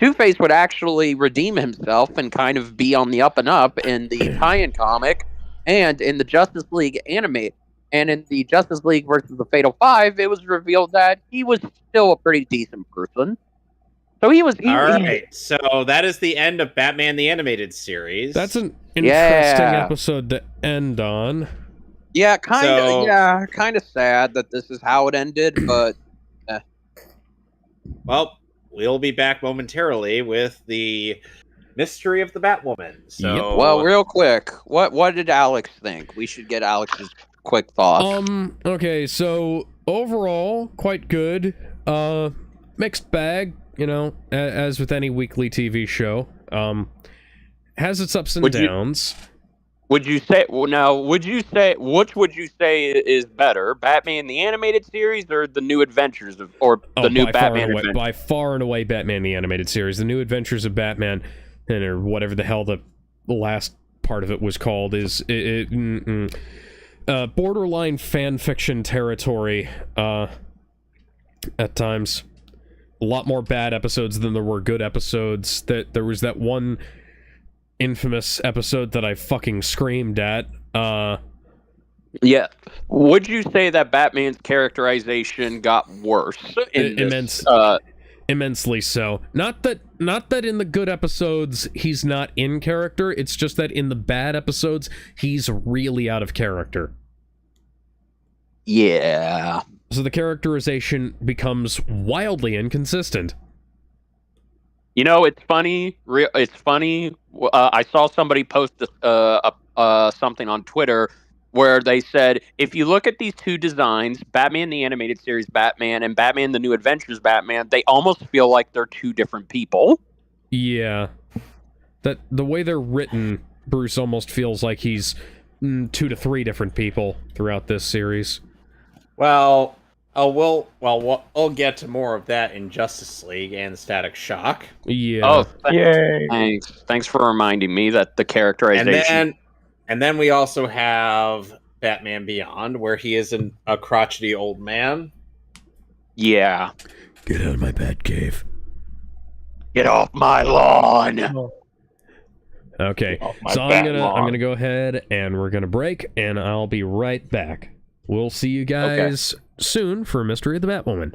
Two-Face would actually redeem himself and kind of be on the up and up in the tie-in comic and in the Justice League anime. And in the Justice League versus the Fatal Five, it was revealed that he was still a pretty decent person. So he was... All right, so that is the end of Batman the Animated Series. That's an interesting episode to end on. Yeah, kind of sad that this is how it ended, but... Well, we'll be back momentarily with the mystery of the Batwoman. So, Yep. Well, real quick, what did Alex think? We should get Alex's quick thoughts. Okay, so overall, quite good. Mixed bag, you know, as with any weekly TV show. Has its ups and downs. Which would you say is better, Batman the Animated Series or the New Adventures the new Batman Adventures? By far and away, Batman the Animated Series. The New Adventures of Batman, or whatever the hell the last part of it was called, is borderline fan fiction territory at times. A lot more bad episodes than there were good episodes. There was that one infamous episode that I fucking screamed at. Yeah. Would you say that Batman's characterization got worse in this? Immensely so. Not that in the good episodes he's not in character, it's just that in the bad episodes he's really out of character. Yeah. So the characterization becomes wildly inconsistent. You know, it's funny. It's funny. I saw somebody post something on Twitter where they said, if you look at these two designs, Batman the Animated Series Batman and Batman the New Adventures Batman, they almost feel like they're two different people. Yeah. That the way they're written, Bruce almost feels like he's 2 to 3 different people throughout this series. Well, we'll get to more of that in Justice League and Static Shock. Yeah. Oh, Yay. Thanks for reminding me that the characterization. And then we also have Batman Beyond, where he is a crotchety old man. Yeah. Get out of my bat cave. Get off my lawn. Okay, so I'm gonna go ahead and we're gonna break, and I'll be right back. We'll see you guys soon for Mystery of the Batwoman.